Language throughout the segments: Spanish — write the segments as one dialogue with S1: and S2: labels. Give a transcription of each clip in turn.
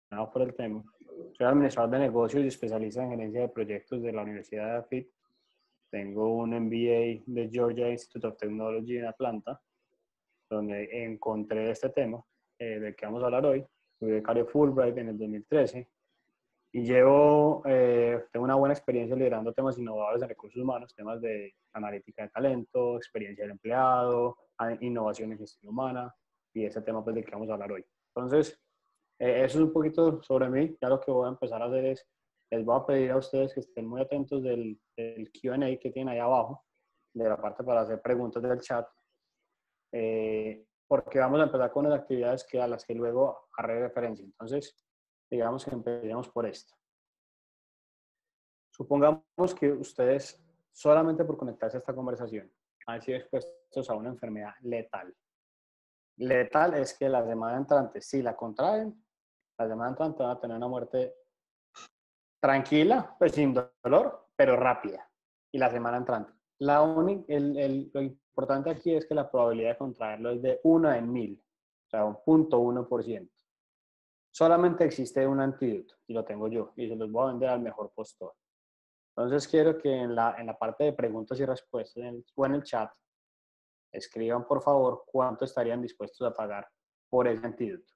S1: por el tema. Soy administrador de negocios y especialista en gerencia de proyectos de la Universidad de AFIT. Tengo un MBA de Georgia Institute of Technology en Atlanta, donde encontré este tema del que vamos a hablar hoy. Fui becario Fulbright en el 2013 y tengo una buena experiencia liderando temas innovadores en recursos humanos, temas de analítica de talento, experiencia del empleado, innovación en gestión humana y ese tema pues, del que vamos a hablar hoy. Entonces, eso es un poquito sobre mí. Ya lo que voy a empezar a hacer es, les voy a pedir a ustedes que estén muy atentos del Q&A que tienen ahí abajo, de la parte para hacer preguntas del chat, porque vamos a empezar con las actividades a las que luego haré referencia. Entonces, digamos que empecemos por esto. Supongamos que ustedes, solamente por conectarse a esta conversación, han sido expuestos a una enfermedad letal. Letal es que la semana entrante, si la contraen, la semana entrante van a tener una muerte tranquila, pues sin dolor, pero rápida. Y la semana entrante. Lo importante aquí es que la probabilidad de contraerlo es de 1 en 1000, o sea, un 0.1%. Solamente existe un antídoto, y lo tengo yo, y se los voy a vender al mejor postor. Entonces quiero que en la parte de preguntas y respuestas o en el chat, escriban por favor cuánto estarían dispuestos a pagar por ese antídoto.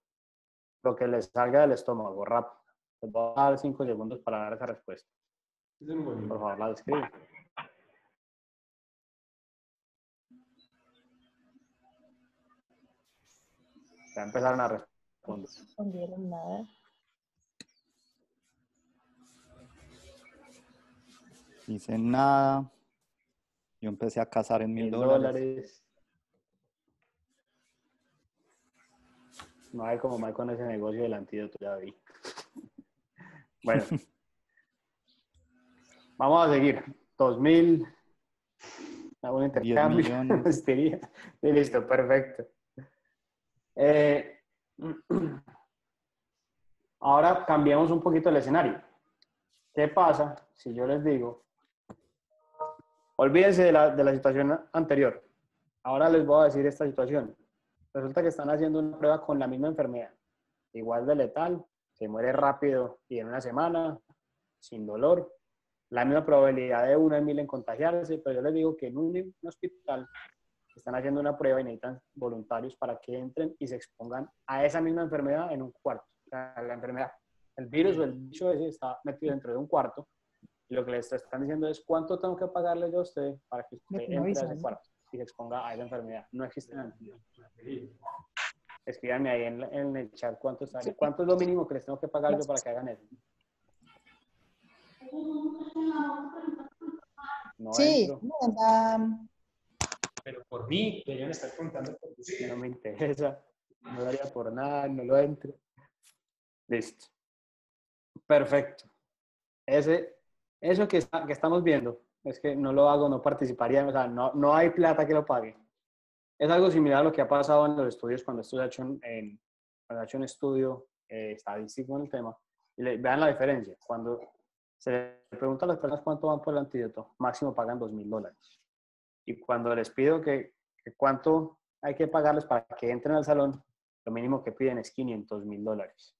S1: Lo que les salga del estómago, rápido. Les voy a dar 5 segundos para dar esa respuesta. Por favor, la escriben. Ya empezaron a responder.
S2: No respondieron nada.
S3: Dicen nada. Yo empecé a cazar en $1000.
S1: $1000. No hay como mal con ese negocio del antídoto, ya vi. Bueno. Vamos a seguir. 2000. Un intercambio.
S3: 10 millones.
S1: Y listo, perfecto. Ahora cambiamos un poquito el escenario. ¿Qué pasa si yo les digo, olvídense de la situación anterior? Ahora les voy a decir esta situación. Resulta que están haciendo una prueba con la misma enfermedad, igual de letal, se muere rápido y en una semana, sin dolor, la misma probabilidad de 1 en 1000 en contagiarse, pero yo les digo que en un hospital están haciendo una prueba y necesitan voluntarios para que entren y se expongan a esa misma enfermedad en un cuarto. O sea, la enfermedad, el virus o el bicho ese está metido dentro de un cuarto y lo que les están diciendo es cuánto tengo que pagarle yo a usted para que usted entre a ese cuarto y se exponga a esa enfermedad. No existen antídotos. Escríbanme ahí en el chat cuánto es lo mínimo que les tengo que pagar yo para que hagan eso. No
S2: sí,
S1: entro.
S4: Pero por mí, que yo me estoy contando por ti.
S1: No me interesa, no daría por nada, no lo entro. Listo. Perfecto. Eso que estamos viendo, es que no lo hago, no participaría, o sea, no hay plata que lo pague. Es algo similar a lo que ha pasado en los estudios cuando esto se ha hecho cuando ha hecho un estudio estadístico en el tema. Y vean la diferencia. Cuando se le pregunta a las personas cuánto van por el antídoto, máximo pagan $2000. Y cuando les pido que cuánto hay que pagarles para que entren al salón, lo mínimo que piden es $500,000.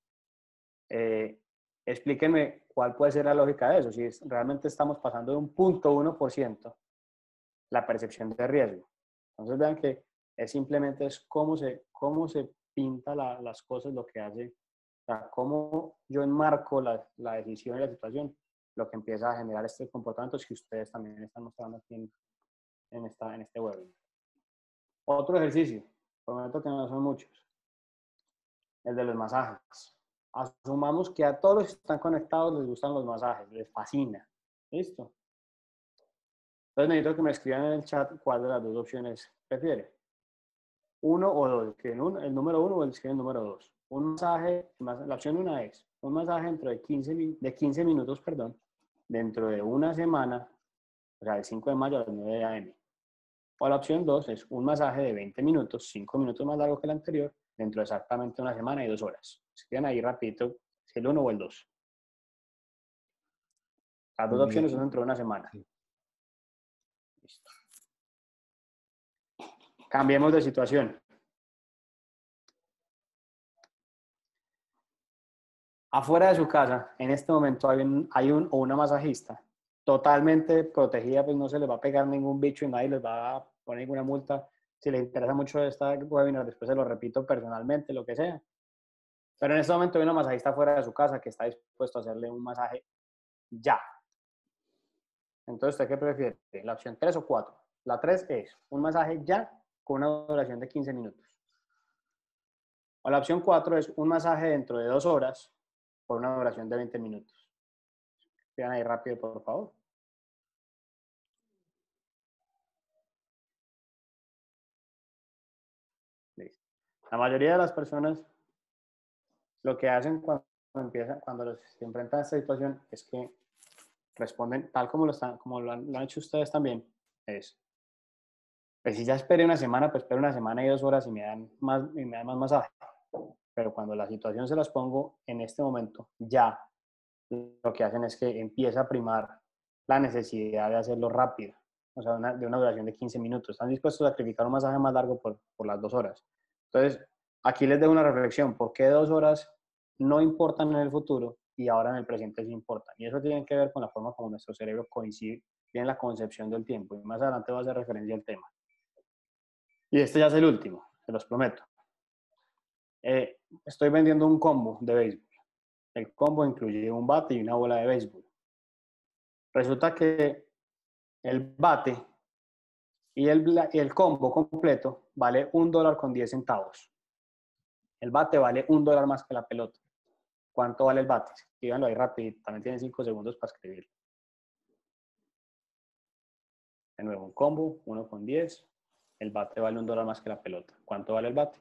S1: Explíquenme cuál puede ser la lógica de eso, si realmente estamos pasando de un 0.1% la percepción de riesgo. Entonces vean que simplemente es cómo se pinta las cosas, lo que hace, o sea, cómo yo enmarco la decisión y la situación, lo que empieza a generar este comportamiento que ustedes también están mostrando aquí en este webinar. Otro ejercicio, prometo que no son muchos, el de los masajes. Asumamos que a todos los que están conectados les gustan los masajes, les fascina. ¿Listo? Entonces necesito que me escriban en el chat cuál de las dos opciones prefiere. 1 o 2, el número 1 o el número 2. Un masaje, la opción 1 es un masaje dentro de 15 minutos, dentro de una semana, o sea, el 5 de mayo a las 9 a.m. O la opción 2 es un masaje de 20 minutos, 5 minutos más largo que el anterior, dentro de exactamente una semana y 2 horas. Escriban ahí rapidito si el 1 o el 2. Las dos opciones son dentro de una semana.
S3: Sí.
S1: Listo. Cambiemos de situación. Afuera de su casa, en este momento hay un o una masajista totalmente protegida, pues no se les va a pegar ningún bicho y nadie les va a poner ninguna multa. Si les interesa mucho esta webinar, después se lo repito personalmente, lo que sea. Pero en este momento hay una masajista fuera de su casa que está dispuesto a hacerle un masaje ya. Entonces, ¿usted qué prefiere? ¿La opción 3 o 4? La 3 es un masaje ya con una duración de 15 minutos. O la opción 4 es un masaje dentro de 2 horas por una duración de 20 minutos. Vean ahí rápido, por favor. Listo. La mayoría de las personas lo que hacen cuando se enfrentan a esta situación es que responden tal como lo han hecho ustedes también, es, pues si ya esperé una semana, pues espero una semana y 2 horas y me dan más masaje. Pero cuando la situación se las pongo en este momento, ya lo que hacen es que empieza a primar la necesidad de hacerlo rápido, o sea, de una duración de 15 minutos. Están dispuestos a sacrificar un masaje más largo por las 2 horas. Entonces, aquí les dejo una reflexión. ¿Por qué 2 horas no importan en el futuro y ahora en el presente sí importan? Y eso tiene que ver con la forma como nuestro cerebro coincide en la concepción del tiempo. Y más adelante voy a hacer referencia al tema. Y este ya es el último, se los prometo. Estoy vendiendo un combo de béisbol. El combo incluye un bate y una bola de béisbol. Resulta que el bate y el combo completo vale $1.10. El bate vale $1 más que la pelota. ¿Cuánto vale el bate? Escríbanlo ahí rapidito. También tienen 5 segundos para escribirlo. De nuevo, un combo, 1.10. El bate vale $1 más que la pelota. ¿Cuánto vale el bate?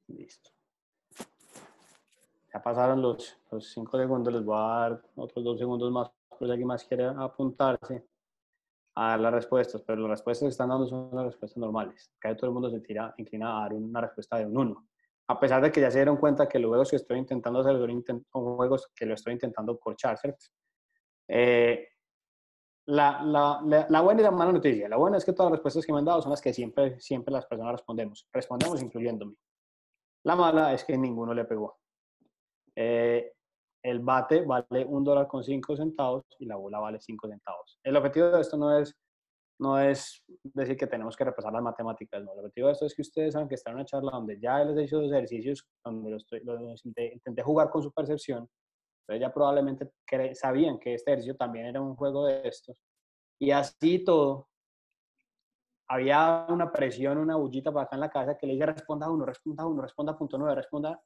S1: Listo. Ya pasaron los 5 segundos. Les voy a dar otros 2 segundos más por si alguien más quiere apuntarse a dar las respuestas. Pero las respuestas que están dando son las respuestas normales. Casi todo el mundo se inclina a dar una respuesta de un 1. A pesar de que ya se dieron cuenta que los juegos que estoy intentando hacer son juegos que lo estoy intentando corchar, ¿cierto? La buena y la mala noticia. La buena es que todas las respuestas que me han dado son las que siempre las personas respondemos. Respondemos incluyéndome. La mala es que ninguno le pegó. El bate vale $1.05 y la bola vale 5 centavos. El objetivo de esto no es decir que tenemos que repasar las matemáticas, no. El objetivo de esto es que ustedes saben que está en una charla donde ya les he hecho 2 ejercicios, donde intenté jugar con su percepción. Entonces ya probablemente sabían que este ejercicio también era un juego de estos. Y así todo, había una presión, una bullita para acá en la cabeza que le dice responda uno, responda punto 9, responda.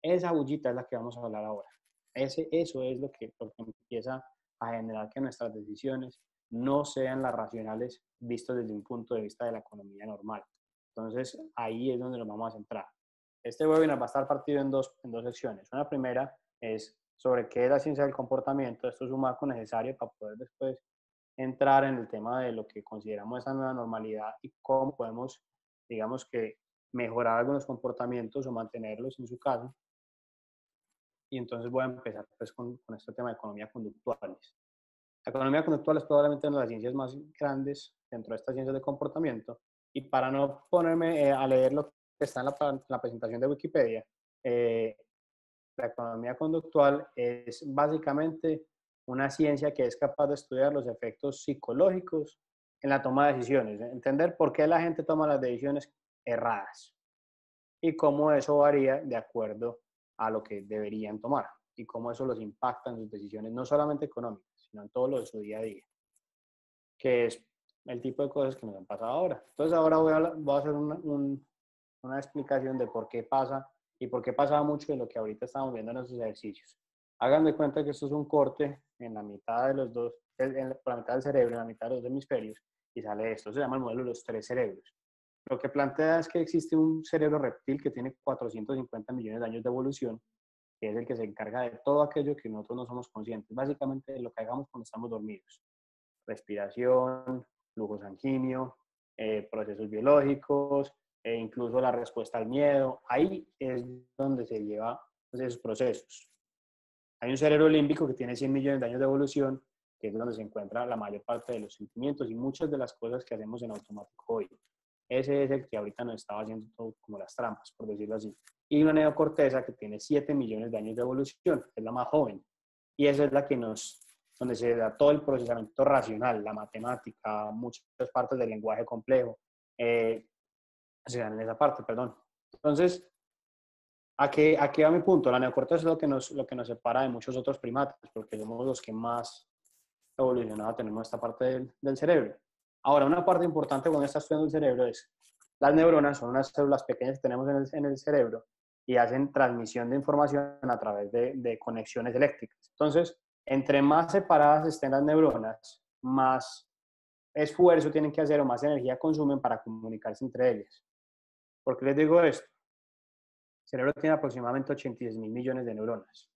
S1: Esa bullita es la que vamos a hablar ahora. Eso es lo que empieza a generar que nuestras decisiones no sean las racionales vistas desde un punto de vista de la economía normal. Entonces, ahí es donde nos vamos a centrar. Este webinar va a estar partido en dos secciones. Una primera es sobre qué es la ciencia del comportamiento. Esto es un marco necesario para poder después entrar en el tema de lo que consideramos esa nueva normalidad y cómo podemos, digamos que, mejorar algunos comportamientos o mantenerlos en su caso. Y entonces voy a empezar pues, con este tema de economía conductuales. La economía conductual es probablemente una de las ciencias más grandes dentro de estas ciencias de comportamiento. Y para no ponerme a leer lo que está en la presentación de Wikipedia, la economía conductual es básicamente una ciencia que es capaz de estudiar los efectos psicológicos en la toma de decisiones, entender por qué la gente toma las decisiones erradas y cómo eso varía de acuerdo a lo que deberían tomar y cómo eso los impacta en sus decisiones, no solamente económicas, sino en todo lo de su día a día, que es el tipo de cosas que nos han pasado ahora. Entonces ahora voy a hacer una explicación de por qué pasa y por qué pasaba mucho de lo que ahorita estamos viendo en esos ejercicios. Hagan de cuenta que esto es un corte en la mitad de los dos, por la mitad del cerebro, en la mitad de los hemisferios, y sale esto. Se llama el modelo de los 3 cerebros. Lo que plantea es que existe un cerebro reptil que tiene 450 millones de años de evolución, que es el que se encarga de todo aquello que nosotros no somos conscientes, básicamente de lo que hagamos cuando estamos dormidos. Respiración, flujo sanguíneo, procesos biológicos, e incluso la respuesta al miedo. Ahí es donde se lleva esos procesos. Hay un cerebro límbico que tiene 100 millones de años de evolución, que es donde se encuentra la mayor parte de los sentimientos y muchas de las cosas que hacemos en automático hoy. Ese es el que ahorita nos estaba haciendo todo como las trampas, por decirlo así. Y una neocorteza que tiene 7 millones de años de evolución, es la más joven. Y esa es la que donde se da todo el procesamiento racional, la matemática, muchas partes del lenguaje complejo, se dan en esa parte, perdón. Entonces, aquí va mi punto. La neocorteza es lo que nos separa de muchos otros primates, porque somos los que más evolucionado tenemos esta parte del cerebro. Ahora, una parte importante cuando está estudiando el cerebro es, las neuronas son unas células pequeñas que tenemos en el cerebro y hacen transmisión de información a través de conexiones eléctricas. Entonces, entre más separadas estén las neuronas, más esfuerzo tienen que hacer o más energía consumen para comunicarse entre ellas. ¿Por qué les digo esto? El cerebro tiene aproximadamente 86.000 millones de neuronas.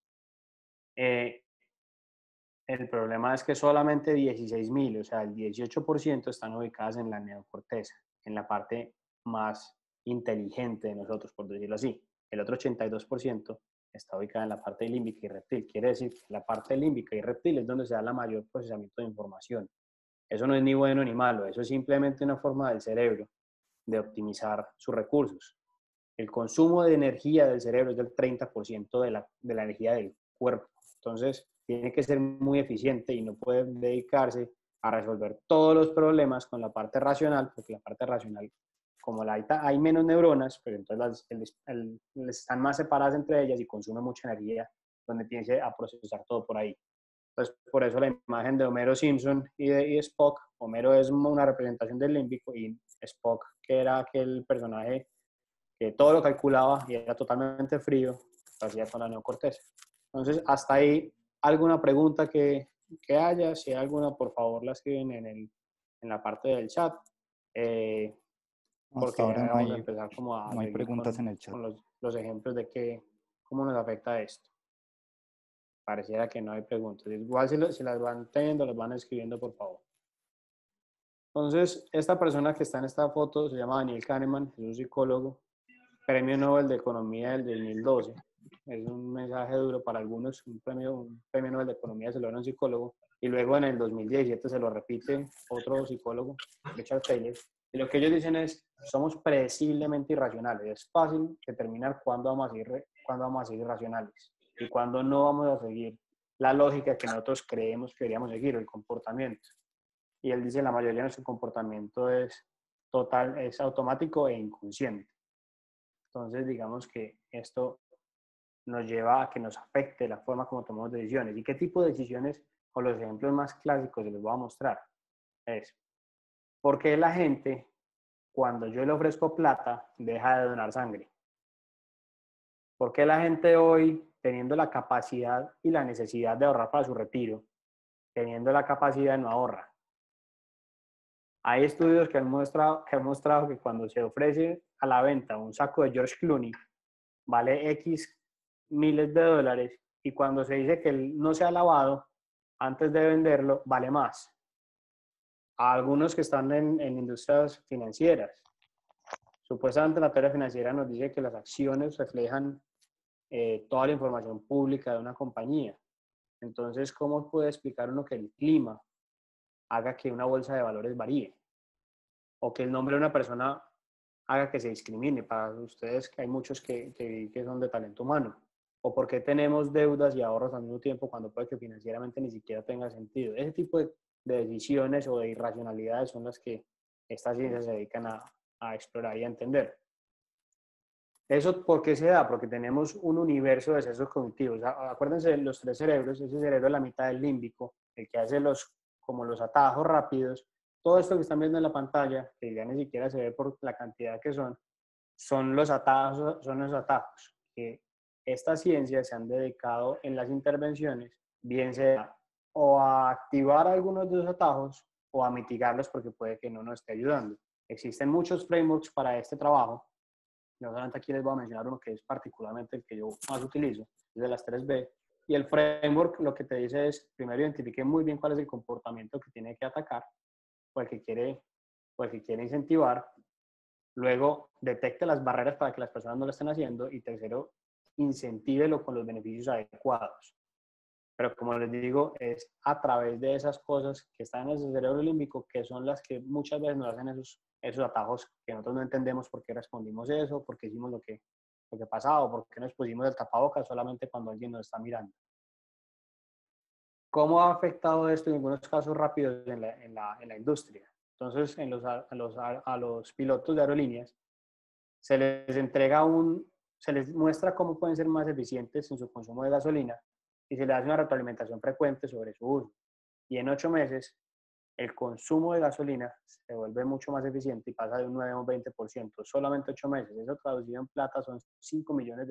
S1: El problema es que solamente 16.000, o sea, el 18% están ubicadas en la neocorteza, en la parte más inteligente de nosotros, por decirlo así. El otro 82% está ubicada en la parte límbica y reptil. Quiere decir que la parte límbica y reptil es donde se da la mayor procesamiento de información. Eso no es ni bueno ni malo, eso es simplemente una forma del cerebro de optimizar sus recursos. El consumo de energía del cerebro es del 30% de la energía del cuerpo. Entonces, tiene que ser muy eficiente y no puede dedicarse a resolver todos los problemas con la parte racional, porque la parte racional, como hay menos neuronas, pero entonces están más separadas entre ellas y consume mucha energía, donde tiene a procesar todo por ahí. Entonces, por eso la imagen de Homero Simpson y Spock, Homero es una representación del límbico y Spock, que era aquel personaje que todo lo calculaba y era totalmente frío, lo hacía con la neocorteza. Entonces, hasta ahí, ¿alguna pregunta que haya? Si hay alguna, por favor, la escriben en la parte del chat. Porque
S3: Hasta ahora
S1: ya vamos a empezar como a
S3: no hay
S1: seguir
S3: preguntas en el chat.
S1: con los ejemplos de cómo nos afecta esto. Pareciera que no hay preguntas. Igual si las van teniendo, las van escribiendo, por favor. Entonces, esta persona que está en esta foto se llama Daniel Kahneman, es un psicólogo, Premio Nobel de Economía del 2012. Es un mensaje duro para algunos, un premio Nobel de Economía se lo da a un psicólogo, y luego en el 2017 se lo repite otro psicólogo, Richard Thaler, y lo que ellos dicen es, somos predeciblemente irracionales, es fácil determinar cuándo vamos a ser irracionales y cuándo no vamos a seguir la lógica que nosotros creemos que deberíamos seguir, el comportamiento. Y él dice, la mayoría de nuestro comportamiento es automático e inconsciente. Entonces, digamos que esto nos lleva a que nos afecte la forma como tomamos decisiones. ¿Y qué tipo de decisiones? Con los ejemplos más clásicos se los voy a mostrar. Es, ¿por qué la gente, cuando yo le ofrezco plata, deja de donar sangre? ¿Por qué la gente hoy, teniendo la capacidad y la necesidad de ahorrar para su retiro, teniendo la capacidad no ahorra? Hay estudios que han mostrado que cuando se ofrece a la venta un saco de George Clooney, vale X miles de dólares, y cuando se dice que él no se ha lavado antes de venderlo, vale más. A algunos que están en industrias financieras, supuestamente la teoría financiera nos dice que las acciones reflejan toda la información pública de una compañía. Entonces, ¿cómo puede explicar uno que el clima haga que una bolsa de valores varíe? O que el nombre de una persona haga que se discrimine. Para ustedes, que hay muchos que son de talento humano. O por qué tenemos deudas y ahorros al mismo tiempo cuando puede que financieramente ni siquiera tenga sentido. Ese tipo de decisiones o de irracionalidades son las que estas ciencias se dedican a explorar y a entender. ¿Eso por qué se da? Porque tenemos un universo de sesgos cognitivos. Acuérdense de los tres cerebros, ese cerebro es la mitad del límbico, el que hace como los atajos rápidos. Todo esto que están viendo en la pantalla, que ya ni siquiera se ve por la cantidad que son los atajos, que estas ciencias se han dedicado en las intervenciones, bien sea o a activar algunos de los atajos o a mitigarlos porque puede que no nos esté ayudando. Existen muchos frameworks para este trabajo. Yo solamente aquí les voy a mencionar uno que es particularmente el que yo más utilizo, es de las 3B. Y el framework lo que te dice es, primero identifique muy bien cuál es el comportamiento que tiene que atacar, o el que quiere incentivar. Luego, detecte las barreras para que las personas no lo estén haciendo. Y tercero, incentívelo con los beneficios adecuados. Pero como les digo, es a través de esas cosas que están en el cerebro límbico que son las que muchas veces nos hacen esos atajos que nosotros no entendemos por qué respondimos eso, por qué hicimos lo que pasaba, o por qué nos pusimos el tapabocas solamente cuando alguien nos está mirando. ¿Cómo ha afectado esto en algunos casos rápidos en la industria? Entonces, a los pilotos de aerolíneas se les muestra cómo pueden ser más eficientes en su consumo de gasolina y se les hace una retroalimentación frecuente sobre su uso. Y en 8 meses, el consumo de gasolina se vuelve mucho más eficiente y pasa de un 9 a un 20%, solamente 8 meses. Eso traducido en plata son $5 millones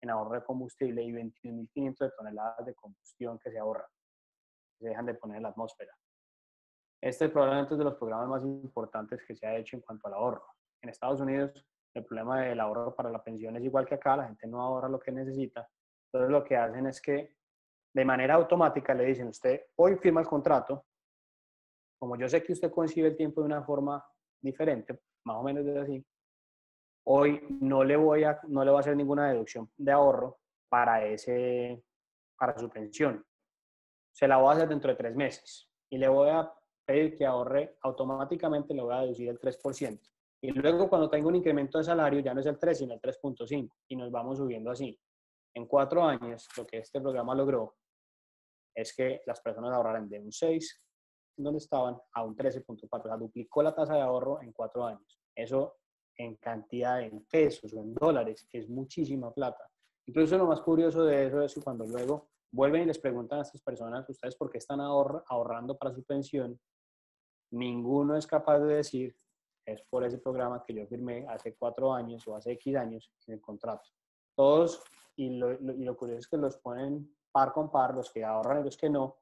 S1: en ahorro de combustible y 21.500 de toneladas de combustión que se ahorran, que se dejan de poner en la atmósfera. Este probablemente es de los programas más importantes que se ha hecho en cuanto al ahorro. En Estados Unidos, el problema del ahorro para la pensión es igual que acá, la gente no ahorra lo que necesita. Entonces lo que hacen es que de manera automática le dicen, usted hoy firma el contrato, como yo sé que usted concibe el tiempo de una forma diferente, más o menos de así, hoy no le voy a hacer ninguna deducción de ahorro para su pensión. Se la voy a hacer dentro de 3 meses y le voy a pedir que ahorre automáticamente, le voy a deducir el 3%. Y luego cuando tenga un incremento de salario ya no es el 3, sino el 3.5 y nos vamos subiendo así. En 4 años, lo que este programa logró es que las personas ahorraran de un 6, donde estaban, a un 13.4. O sea, duplicó la tasa de ahorro en 4 años. Eso en cantidad en pesos o en dólares es muchísima plata. Incluso lo más curioso de eso es cuando luego vuelven y les preguntan a estas personas, ¿ustedes por qué están ahorrando para su pensión? Ninguno es capaz de decir, es por ese programa que yo firmé hace 4 años o hace X años en el contrato. Todos, y lo curioso es que los ponen par con par, los que ahorran y los que no,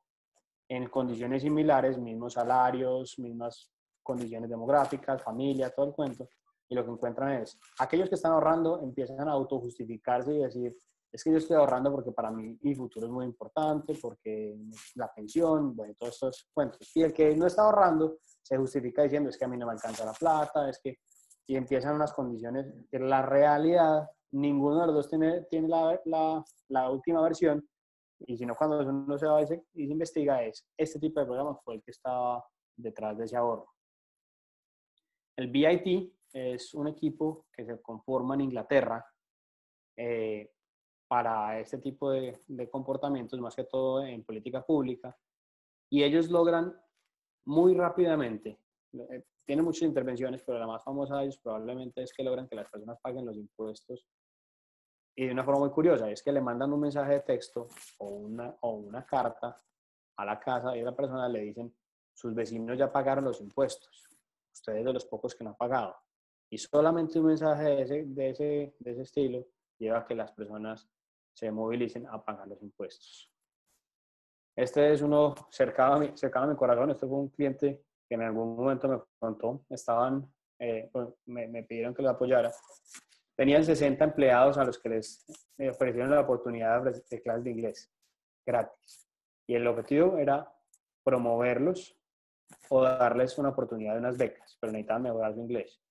S1: en condiciones similares, mismos salarios, mismas condiciones demográficas, familia, todo el cuento. Y lo que encuentran es, aquellos que están ahorrando empiezan a autojustificarse y decir, es que yo estoy ahorrando porque para mí mi futuro es muy importante, porque la pensión, bueno, todos estos cuentos. Y el que no está ahorrando se justifica diciendo, es que a mí no me alcanza la plata, es que... Y empiezan unas condiciones que la realidad, ninguno de los dos tiene la última versión. Y si no, cuando uno se va y se investiga, es este tipo de programas fue el que estaba detrás de ese ahorro. El BIT es un equipo que se conforma en Inglaterra para este tipo de comportamientos, más que todo en política pública, y ellos logran muy rápidamente, tienen muchas intervenciones, pero la más famosa de ellos probablemente es que logran que las personas paguen los impuestos y de una forma muy curiosa, es que le mandan un mensaje de texto o una carta a la casa y a la persona le dicen, sus vecinos ya pagaron los impuestos, ustedes de los pocos que no han pagado. Y solamente un mensaje de ese estilo lleva a que las personas se movilicen a pagar los impuestos. Este es uno cercano a mi corazón. Este fue un cliente que en algún momento me contó, me pidieron que lo apoyara. Tenían 60 empleados a los que les ofrecieron la oportunidad de clases de inglés gratis. Y el objetivo era promoverlos o darles una oportunidad de unas becas, pero necesitaban mejorar su inglés.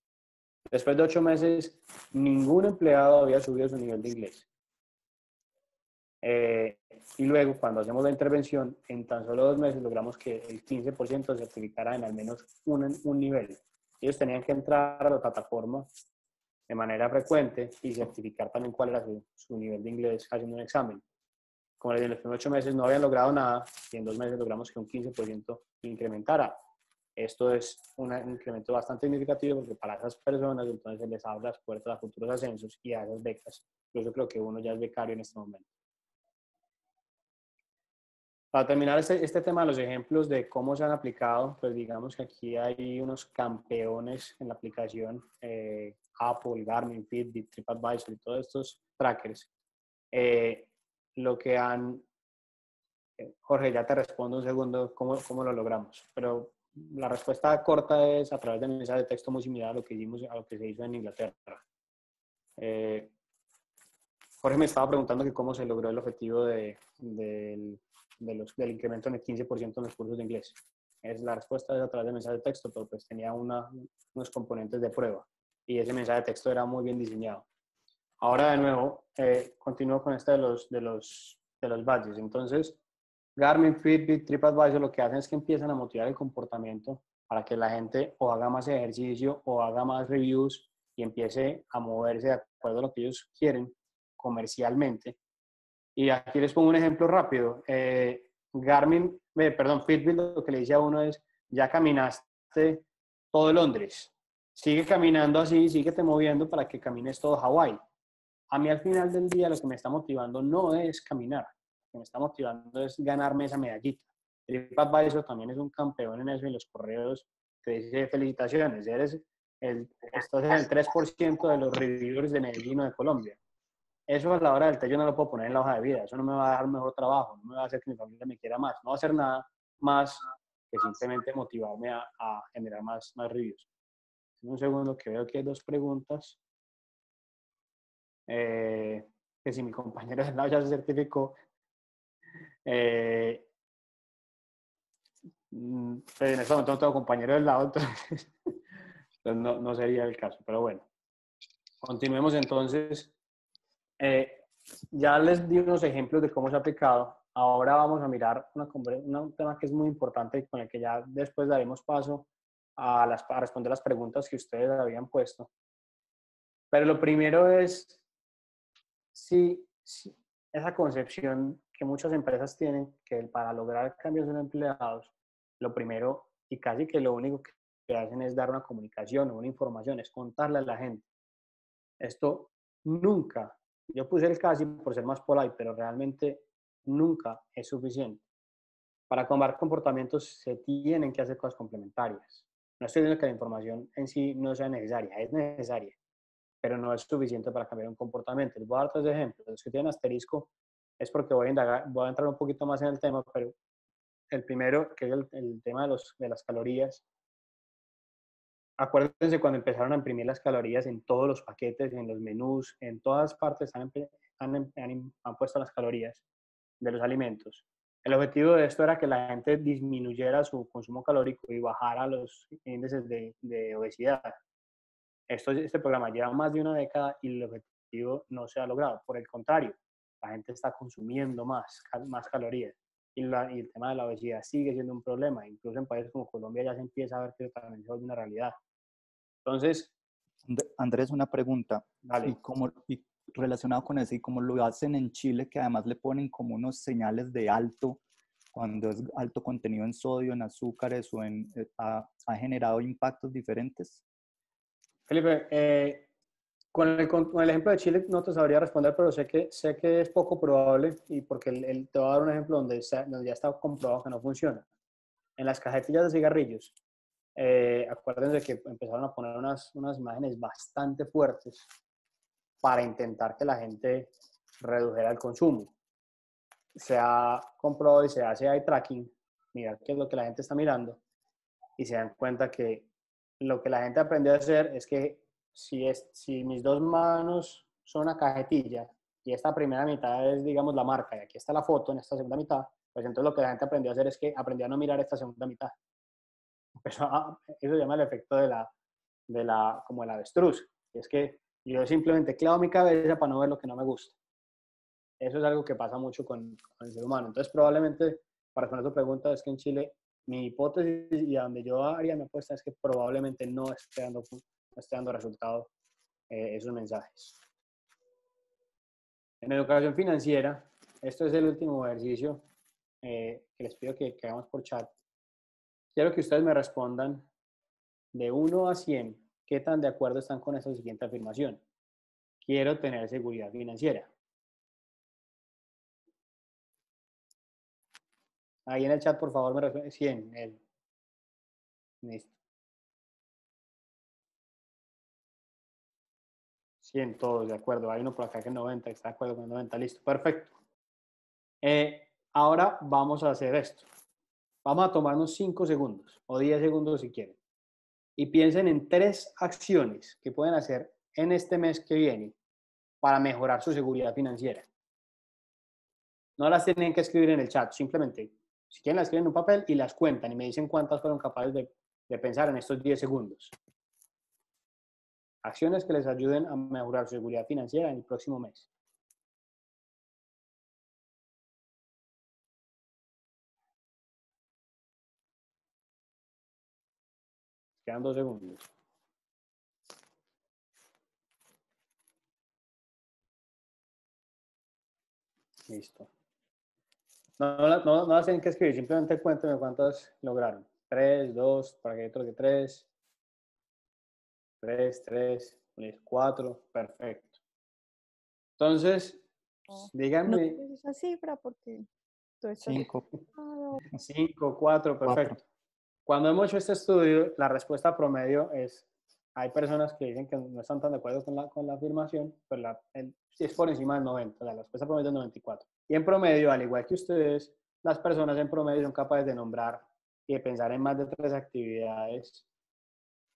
S1: Después de 8 meses, ningún empleado había subido su nivel de inglés. Y luego, cuando hacemos la intervención, en tan solo 2 meses logramos que el 15% se certificara en al menos un nivel. Ellos tenían que entrar a la plataforma de manera frecuente y certificar también cuál era su nivel de inglés haciendo un examen. Como les digo, en los primeros 8 meses no habían logrado nada y en 2 meses logramos que un 15% incrementara. Esto es un incremento bastante significativo porque para esas personas entonces se les abre las puertas a futuros ascensos y a esas becas. Yo creo que uno ya es becario en este momento. Para terminar este tema de los ejemplos de cómo se han aplicado, pues digamos que aquí hay unos campeones en la aplicación, Apple, Garmin, Fitbit, TripAdvisor y todos estos trackers. Lo que han... Jorge, ya te respondo un segundo cómo lo logramos, pero la respuesta corta es a través de mensaje de texto muy similar a lo que se hizo en Inglaterra. Jorge me estaba preguntando que cómo se logró el objetivo del incremento en el 15% en los cursos de inglés. La respuesta es a través de mensaje de texto, pero pues tenía unos componentes de prueba y ese mensaje de texto era muy bien diseñado. Ahora de nuevo, continúo con este de los badges. Entonces, Garmin, Fitbit, TripAdvisor lo que hacen es que empiezan a motivar el comportamiento para que la gente o haga más ejercicio o haga más reviews y empiece a moverse de acuerdo a lo que ellos quieren comercialmente. Y aquí les pongo un ejemplo rápido. Fitbit lo que le dice a uno es, ya caminaste todo Londres, sigue caminando así, síguete moviendo para que camines todo Hawái. A mí al final del día lo que me está motivando no es caminar, lo que me está motivando es ganarme esa medallita. TripAdvisor también es un campeón en eso y los correos te dice felicitaciones, estás en el 3% de los reviewers de Medellín o de Colombia. Eso a la hora del té yo no lo puedo poner en la hoja de vida, eso no me va a dar mejor trabajo, no me va a hacer que mi familia me quiera más, no va a hacer nada más que simplemente motivarme a generar más reviews. En un segundo que veo que hay dos preguntas. Que si mi compañero de lado ya se certificó, pero en este momento no tengo compañero del lado, entonces, no sería el caso, pero bueno. Continuemos entonces. Ya les di unos ejemplos de cómo se ha aplicado. Ahora vamos a mirar un tema que es muy importante y con el que ya después daremos paso a responder las preguntas que ustedes habían puesto. Pero lo primero es si esa concepción que muchas empresas tienen que para lograr cambios en empleados, lo primero y casi que lo único que hacen es dar una comunicación o una información, es contarle a la gente. Esto nunca, yo puse el casi por ser más polite, pero realmente nunca es suficiente. Para cambiar comportamientos se tienen que hacer cosas complementarias. No estoy diciendo que la información en sí no sea necesaria, es necesaria, pero no es suficiente para cambiar un comportamiento. Les voy a dar tres ejemplos. Los que tienen asterisco es porque voy a entrar un poquito más en el tema, pero el primero, que es el tema de las calorías. Acuérdense cuando empezaron a imprimir las calorías en todos los paquetes, en los menús, en todas partes han puesto las calorías de los alimentos. El objetivo de esto era que la gente disminuyera su consumo calórico y bajara los índices de obesidad. Este programa lleva más de una década y el objetivo no se ha logrado. Por el contrario, la gente está consumiendo más calorías y el tema de la obesidad sigue siendo un problema. Incluso en países como Colombia ya se empieza a ver que también se vuelve una realidad. Entonces,
S3: Andrés, una pregunta.
S1: Dale.
S3: Y relacionado con eso, y como lo hacen en Chile, que además le ponen como unos señales de alto, cuando es alto contenido en sodio, en azúcares o ha generado impactos diferentes.
S1: Felipe, con el ejemplo de Chile no te sabría responder, pero sé que es poco probable y porque te voy a dar un ejemplo donde ya está comprobado que no funciona. En las cajetillas de cigarrillos, acuérdense que empezaron a poner unas imágenes bastante fuertes para intentar que la gente redujera el consumo. Se ha comprobado y se hace eye tracking, mirar qué es lo que la gente está mirando y se dan cuenta que lo que la gente aprendió a hacer es que si mis dos manos son una cajetilla y esta primera mitad es, digamos, la marca y aquí está la foto en esta segunda mitad, pues entonces lo que la gente aprendió a hacer es que aprendió a no mirar esta segunda mitad. Eso se llama el efecto como el avestruz. Es que yo simplemente clavo mi cabeza para no ver lo que no me gusta. Eso es algo que pasa mucho con el ser humano. Entonces, probablemente, para responder tu pregunta, es que en Chile, mi hipótesis y a donde yo haría mi apuesta es que probablemente no esté dando resultado esos mensajes. En educación financiera, esto es el último ejercicio que les pido que hagamos por chat. Quiero que ustedes me respondan de 1 a 100, ¿qué tan de acuerdo están con esa siguiente afirmación? Quiero tener seguridad financiera. Ahí en el chat, por favor, me responden 100. Listo. 100 todos, de acuerdo. Hay uno por acá que 90, está de acuerdo con 90. Listo, perfecto. Ahora vamos a hacer esto. Vamos a tomarnos 5 segundos o 10 segundos si quieren. Y piensen en 3 acciones que pueden hacer en este mes que viene para mejorar su seguridad financiera. No las tienen que escribir en el chat, simplemente, si quieren las escriben en un papel y las cuentan y me dicen cuántas fueron capaces de pensar en estos 10 segundos. Acciones que les ayuden a mejorar su seguridad financiera en el próximo mes. Quedan 2 segundos. Listo. No las tienen que escribir, simplemente cuéntenme cuántas lograron. 3, 2, para que hay otro que 3. 3, 4, perfecto. Entonces,
S2: No
S1: díganme
S2: tienes esa cifra porque tú estás
S3: 5,
S2: ocupado.
S1: 5, 4, perfecto. Cuando hemos hecho este estudio, la respuesta promedio es, hay personas que dicen que no están tan de acuerdo con la afirmación, pero es por encima del 90, la respuesta promedio es 94. Y en promedio, al igual que ustedes, las personas en promedio son capaces de nombrar y de pensar en más de 3 actividades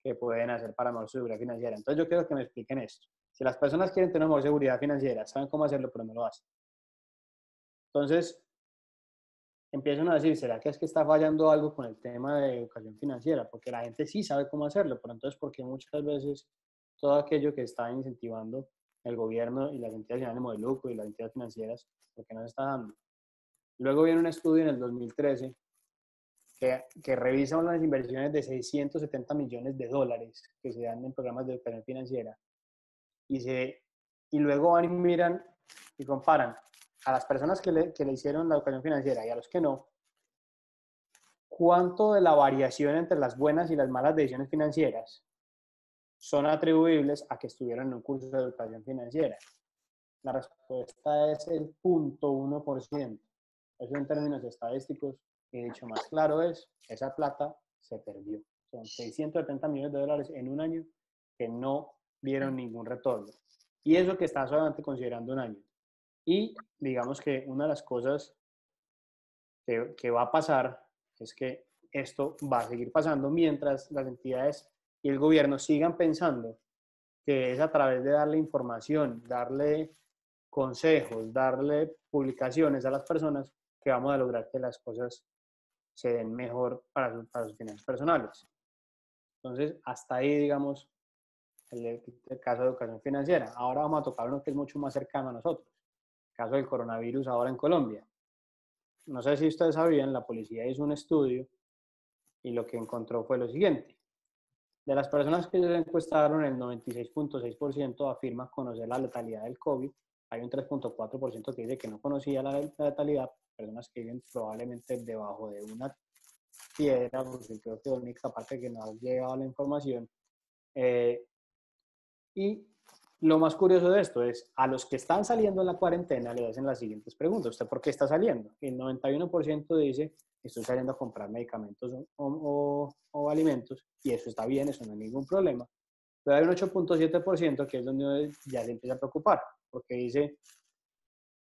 S1: que pueden hacer para mejor seguridad financiera. Entonces yo quiero que me expliquen esto. Si las personas quieren tener mejor seguridad financiera, saben cómo hacerlo, pero no lo hacen. Entonces, empiezan a decir, ¿será que es que está fallando algo con el tema de educación financiera? Porque la gente sí sabe cómo hacerlo, pero entonces, ¿por qué muchas veces todo aquello que está incentivando el gobierno y las entidades sin ánimo de lucro y las entidades financieras, por qué no se está dando? Luego viene un estudio en el 2013 que revisa unas inversiones de 670 millones de dólares que se dan en programas de educación financiera y luego van y miran y comparan a las personas que le hicieron la educación financiera y a los que no, cuánto de la variación entre las buenas y las malas decisiones financieras son atribuibles a que estuvieron en un curso de educación financiera. La respuesta es el 0.1%. Eso en términos estadísticos, y dicho más claro es, esa plata se perdió. Son 670 millones de dólares en un año que no vieron ningún retorno. Y eso que está solamente considerando un año. Y digamos que una de las cosas que va a pasar es que esto va a seguir pasando mientras las entidades y el gobierno sigan pensando que es a través de darle información, darle consejos, darle publicaciones a las personas que vamos a lograr que las cosas se den mejor para sus finanzas personales. Entonces, hasta ahí, digamos, el caso de educación financiera. Ahora vamos a tocar uno que es mucho más cercano a nosotros, el caso del coronavirus ahora en Colombia. No sé si ustedes sabían, la policía hizo un estudio y lo que encontró fue lo siguiente. De las personas que ellos encuestaron, el 96.6% afirma conocer la letalidad del COVID. Hay un 3.4% que dice que no conocía la letalidad, personas que viven probablemente debajo de una piedra, porque creo que la única parte que no ha llegado la información. Y lo más curioso de esto es, a los que están saliendo en la cuarentena le hacen las siguientes preguntas. ¿Usted por qué está saliendo? El 91% dice, estoy saliendo a comprar medicamentos o alimentos, y eso está bien, eso no hay ningún problema. Pero hay un 8.7% que es donde ya se empieza a preocupar, porque dice,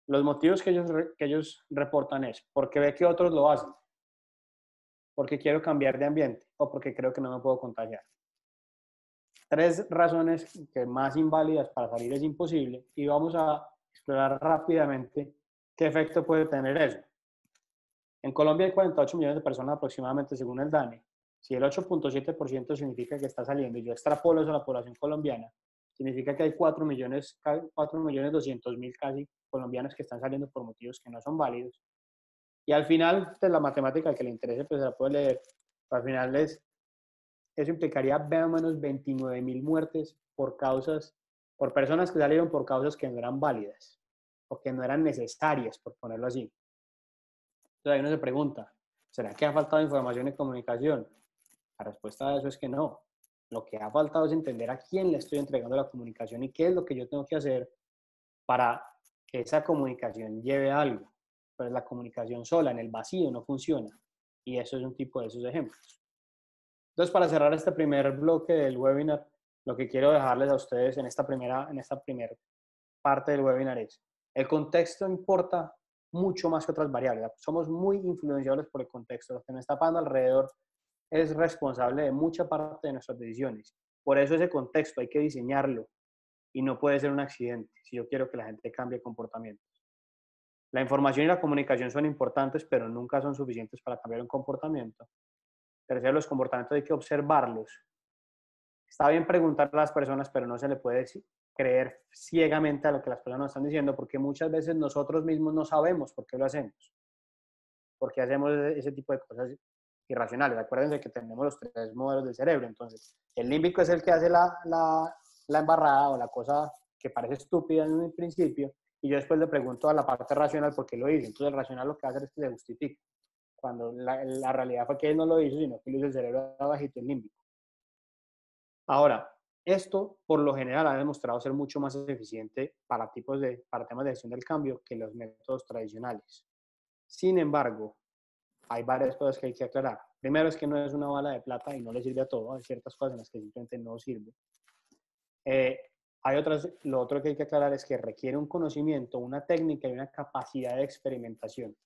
S1: los motivos que ellos reportan es, porque ve que otros lo hacen, porque quiero cambiar de ambiente, o porque creo que no me puedo contagiar. 3 razones que más inválidas para salir es imposible, y vamos a explorar rápidamente qué efecto puede tener eso. En Colombia hay 48 millones de personas aproximadamente según el DANE. Si el 8.7% significa que está saliendo y yo extrapolo eso a la población colombiana, significa que hay 4.200.000 casi colombianos que están saliendo por motivos que no son válidos. Y al final de la matemática, al que le interese, pues se la puede leer. Al final eso implicaría más o menos 29.000 muertes por personas que salieron por causas que no eran válidas o que no eran necesarias, por ponerlo así. Entonces ahí uno se pregunta, ¿será que ha faltado información y comunicación? La respuesta a eso es que no. Lo que ha faltado es entender a quién le estoy entregando la comunicación y qué es lo que yo tengo que hacer para que esa comunicación lleve a algo. Pues la comunicación sola, en el vacío, no funciona. Y eso es un tipo de esos ejemplos. Entonces, para cerrar este primer bloque del webinar, lo que quiero dejarles a ustedes en esta primera parte del webinar es, el contexto importa mucho más que otras variables. Somos muy influenciables por el contexto. Lo que nos está pasando alrededor es responsable de mucha parte de nuestras decisiones. Por eso ese contexto hay que diseñarlo y no puede ser un accidente si yo quiero que la gente cambie comportamientos. La información y la comunicación son importantes, pero nunca son suficientes para cambiar un comportamiento. Tercero, los comportamientos hay que observarlos. Está bien preguntar a las personas, pero no se le puede creer ciegamente a lo que las personas nos están diciendo, porque muchas veces nosotros mismos no sabemos por qué lo hacemos, por qué hacemos ese tipo de cosas irracionales. Acuérdense que tenemos los 3 modelos del cerebro. Entonces, el límbico es el que hace la embarrada o la cosa que parece estúpida en un principio, y yo después le pregunto a la parte racional por qué lo hice. Entonces, el racional lo que va a hacer es que se justifica, cuando la realidad fue que él no lo hizo, sino que lo hizo el cerebro abajito, el límbico. Ahora, esto por lo general ha demostrado ser mucho más eficiente para temas de gestión del cambio que los métodos tradicionales. Sin embargo, hay varias cosas que hay que aclarar. Primero es que no es una bala de plata y no le sirve a todo. Hay ciertas cosas en las que simplemente no sirve. Lo otro que hay que aclarar es que requiere un conocimiento, una técnica y una capacidad de experimentación.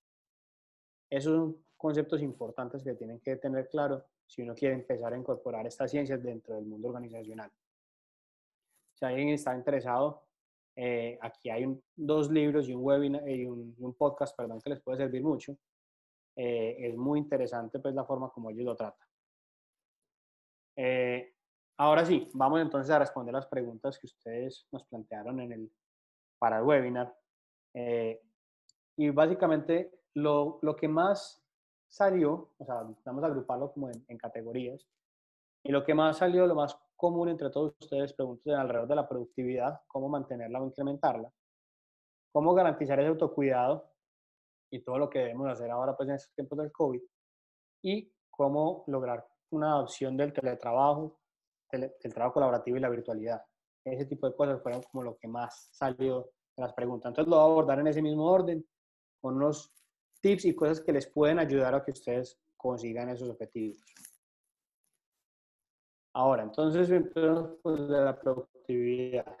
S1: Esos son conceptos importantes que tienen que tener claro si uno quiere empezar a incorporar estas ciencias dentro del mundo organizacional. Si alguien está interesado, aquí hay 2 libros y un webinar y un podcast, perdón, que les puede servir mucho. Es muy interesante pues la forma como ellos lo tratan. Ahora sí, vamos entonces a responder las preguntas que ustedes nos plantearon para el webinar. Y básicamente lo que más salió, o sea, vamos a agruparlo como en categorías, y lo que más salió, lo más común entre todos ustedes, preguntas alrededor de la productividad, cómo mantenerla o incrementarla, cómo garantizar ese autocuidado y todo lo que debemos hacer ahora pues en estos tiempos del COVID, y cómo lograr una adopción del teletrabajo, del trabajo colaborativo y la virtualidad. Ese tipo de cosas fueron como lo que más salió de las preguntas. Entonces lo voy a abordar en ese mismo orden, con unos tips y cosas que les pueden ayudar a que ustedes consigan esos objetivos. Ahora, entonces, empezamos pues, de la productividad.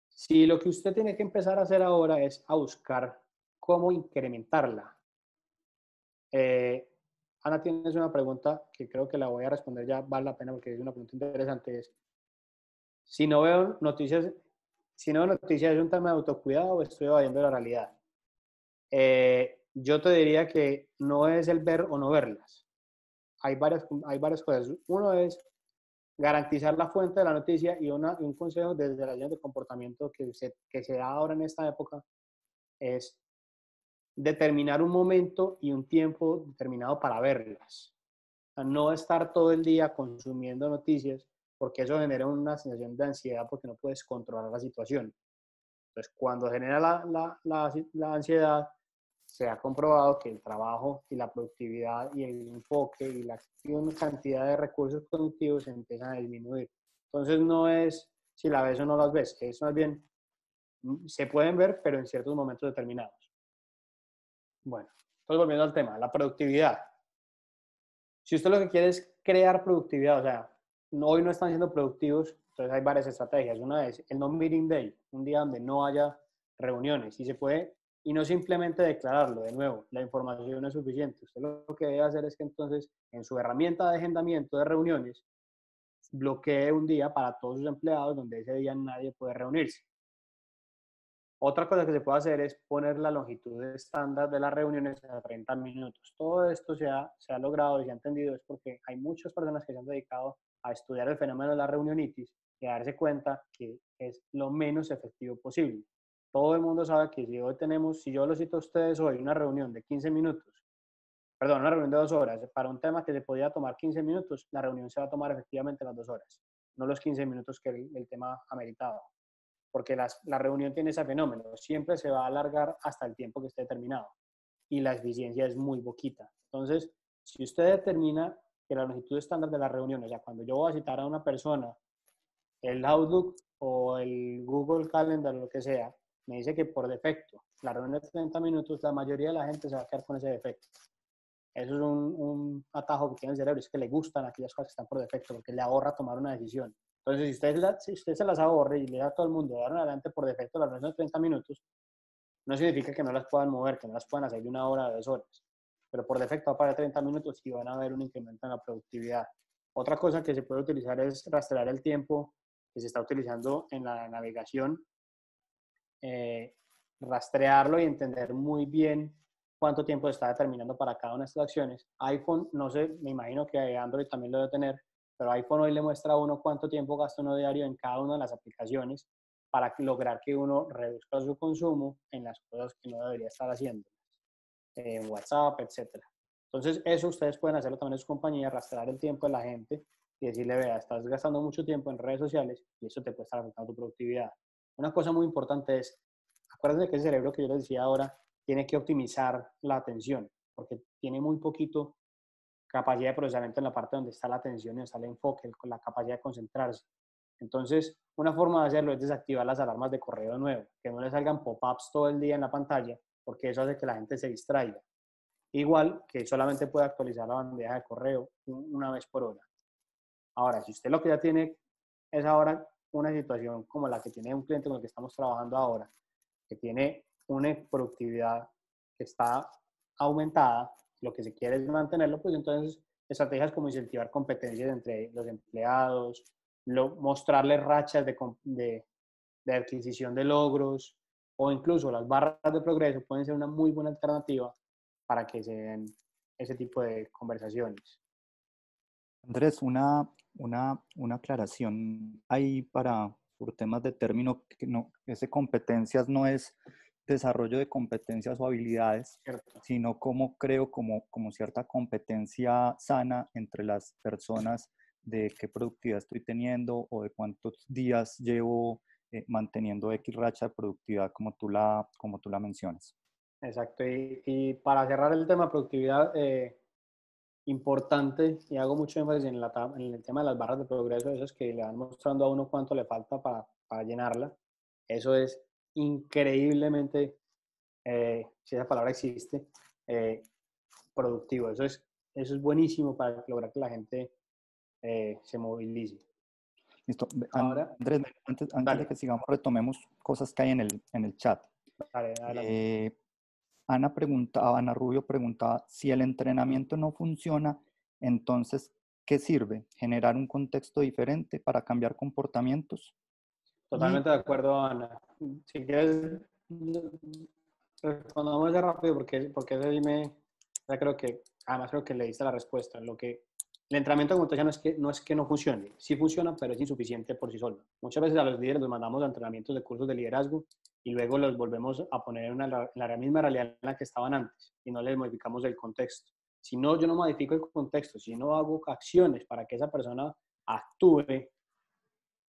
S1: Si lo que usted tiene que empezar a hacer ahora es a buscar cómo incrementarla. Ana, tienes una pregunta que creo que la voy a responder ya, vale la pena porque es una pregunta interesante. Si no veo noticias es un tema de autocuidado o estoy evadiendo la realidad. Yo te diría que no es el ver o no verlas. Hay varias cosas. Uno es garantizar la fuente de la noticia y un consejo desde la línea de comportamiento que se da ahora en esta época es determinar un momento y un tiempo determinado para verlas. O sea, no estar todo el día consumiendo noticias porque eso genera una sensación de ansiedad porque no puedes controlar la situación. Entonces, cuando genera la ansiedad, se ha comprobado que el trabajo y la productividad y el enfoque y la cantidad de recursos cognitivos empiezan a disminuir. Entonces, no es si la ves o no las ves, es más bien, se pueden ver, pero en ciertos momentos determinados. Bueno, entonces volviendo al tema, la productividad. Si usted lo que quiere es crear productividad, o sea, hoy no están siendo productivos, entonces hay varias estrategias. Una es el no-meeting day, un día donde no haya reuniones, y se puede, y no simplemente declararlo, de nuevo, la información no es suficiente. Usted lo que debe hacer es que entonces en su herramienta de agendamiento de reuniones, bloquee un día para todos sus empleados donde ese día nadie puede reunirse. Otra cosa que se puede hacer es poner la longitud estándar de las reuniones a 30 minutos. Todo esto se ha logrado y se ha entendido es porque hay muchas personas que se han dedicado a estudiar el fenómeno de la reunionitis y a darse cuenta que es lo menos efectivo posible. Todo el mundo sabe que si yo lo cito a ustedes hoy, una reunión de 15 minutos, perdón, una reunión de 2 horas, para un tema que se podía tomar 15 minutos, la reunión se va a tomar efectivamente las 2 horas, no los 15 minutos que el tema ameritaba. Porque la reunión tiene ese fenómeno, siempre se va a alargar hasta el tiempo que esté determinado y la eficiencia es muy poquita. Entonces, si usted determina que la longitud estándar de la reunión, o sea, cuando yo voy a citar a una persona, el Outlook o el Google Calendar o lo que sea, me dice que por defecto la reunión de 30 minutos, la mayoría de la gente se va a quedar con ese defecto. Eso es un atajo que tiene el cerebro, es que le gustan aquellas cosas que están por defecto porque le ahorra tomar una decisión. Entonces, si usted se las ahorre y le da a todo el mundo de ahora en adelante por defecto las reuniones de 30 minutos, no significa que no las puedan mover, que no las puedan hacer de 1 hora o 2 horas. Pero por defecto va para 30 minutos y van a ver un incremento en la productividad. Otra cosa que se puede utilizar es rastrear el tiempo que se está utilizando en la navegación, rastrearlo y entender muy bien cuánto tiempo está determinando para cada una de estas acciones. iPhone, no sé, me imagino que Android también lo debe tener, pero iPhone hoy le muestra a uno cuánto tiempo gasta uno diario en cada una de las aplicaciones para lograr que uno reduzca su consumo en las cosas que no debería estar haciendo, en WhatsApp, etc. Entonces, eso ustedes pueden hacerlo también en su compañía, rastrear el tiempo de la gente y decirle, vea, estás gastando mucho tiempo en redes sociales y eso te puede estar afectando tu productividad. Una cosa muy importante es, acuérdense que el cerebro que yo les decía ahora tiene que optimizar la atención, porque tiene muy poquito capacidad de procesamiento en la parte donde está la atención y donde está el enfoque, con la capacidad de concentrarse. Entonces, una forma de hacerlo es desactivar las alarmas de correo nuevo, que no le salgan pop-ups todo el día en la pantalla, porque eso hace que la gente se distraiga. Igual que solamente puede actualizar la bandeja de correo una vez por hora. Ahora, si usted lo que ya tiene es ahora una situación como la que tiene un cliente con el que estamos trabajando ahora, que tiene una productividad que está aumentada, lo que se quiere es mantenerlo, pues entonces estrategias como incentivar competencias entre los empleados, mostrarles rachas de adquisición de logros o incluso las barras de progreso pueden ser una muy buena alternativa para que se den ese tipo de conversaciones.
S3: Andrés, una aclaración ahí por temas de término, que no, ese competencias no es desarrollo de competencias o habilidades,
S1: ¿Cierto?
S3: sino como creo como cierta competencia sana entre las personas de qué productividad estoy teniendo o de cuántos días llevo manteniendo X racha de productividad como tú la mencionas.
S1: Exacto. Y para cerrar el tema de productividad, importante, y hago mucho énfasis en el tema de las barras de progreso, esas que le van mostrando a uno cuánto le falta para llenarla. Eso es increíblemente, si esa palabra existe, eh, productivo. Eso es buenísimo para lograr que la gente se movilice.
S3: Listo.
S1: Ahora,
S3: Andrés, antes de
S1: dale,
S3: que sigamos, retomemos cosas que hay en el chat.
S1: dale, adelante.
S3: Ana Rubio preguntaba, si el entrenamiento no funciona, entonces, ¿qué sirve? ¿Generar un contexto diferente para cambiar comportamientos? Y
S1: Totalmente de acuerdo, Ana. Si quieres, respondamos ya rápido porque ese dime, ya creo que, además creo que le diste la respuesta. El entrenamiento como te decía no es que no funcione, sí funciona, pero es insuficiente por sí solo. Muchas veces a los líderes los mandamos a entrenamientos de cursos de liderazgo y luego los volvemos a poner en la misma realidad en la que estaban antes y no les modificamos el contexto. Si no, yo no modifico el contexto, si no hago acciones para que esa persona actúe,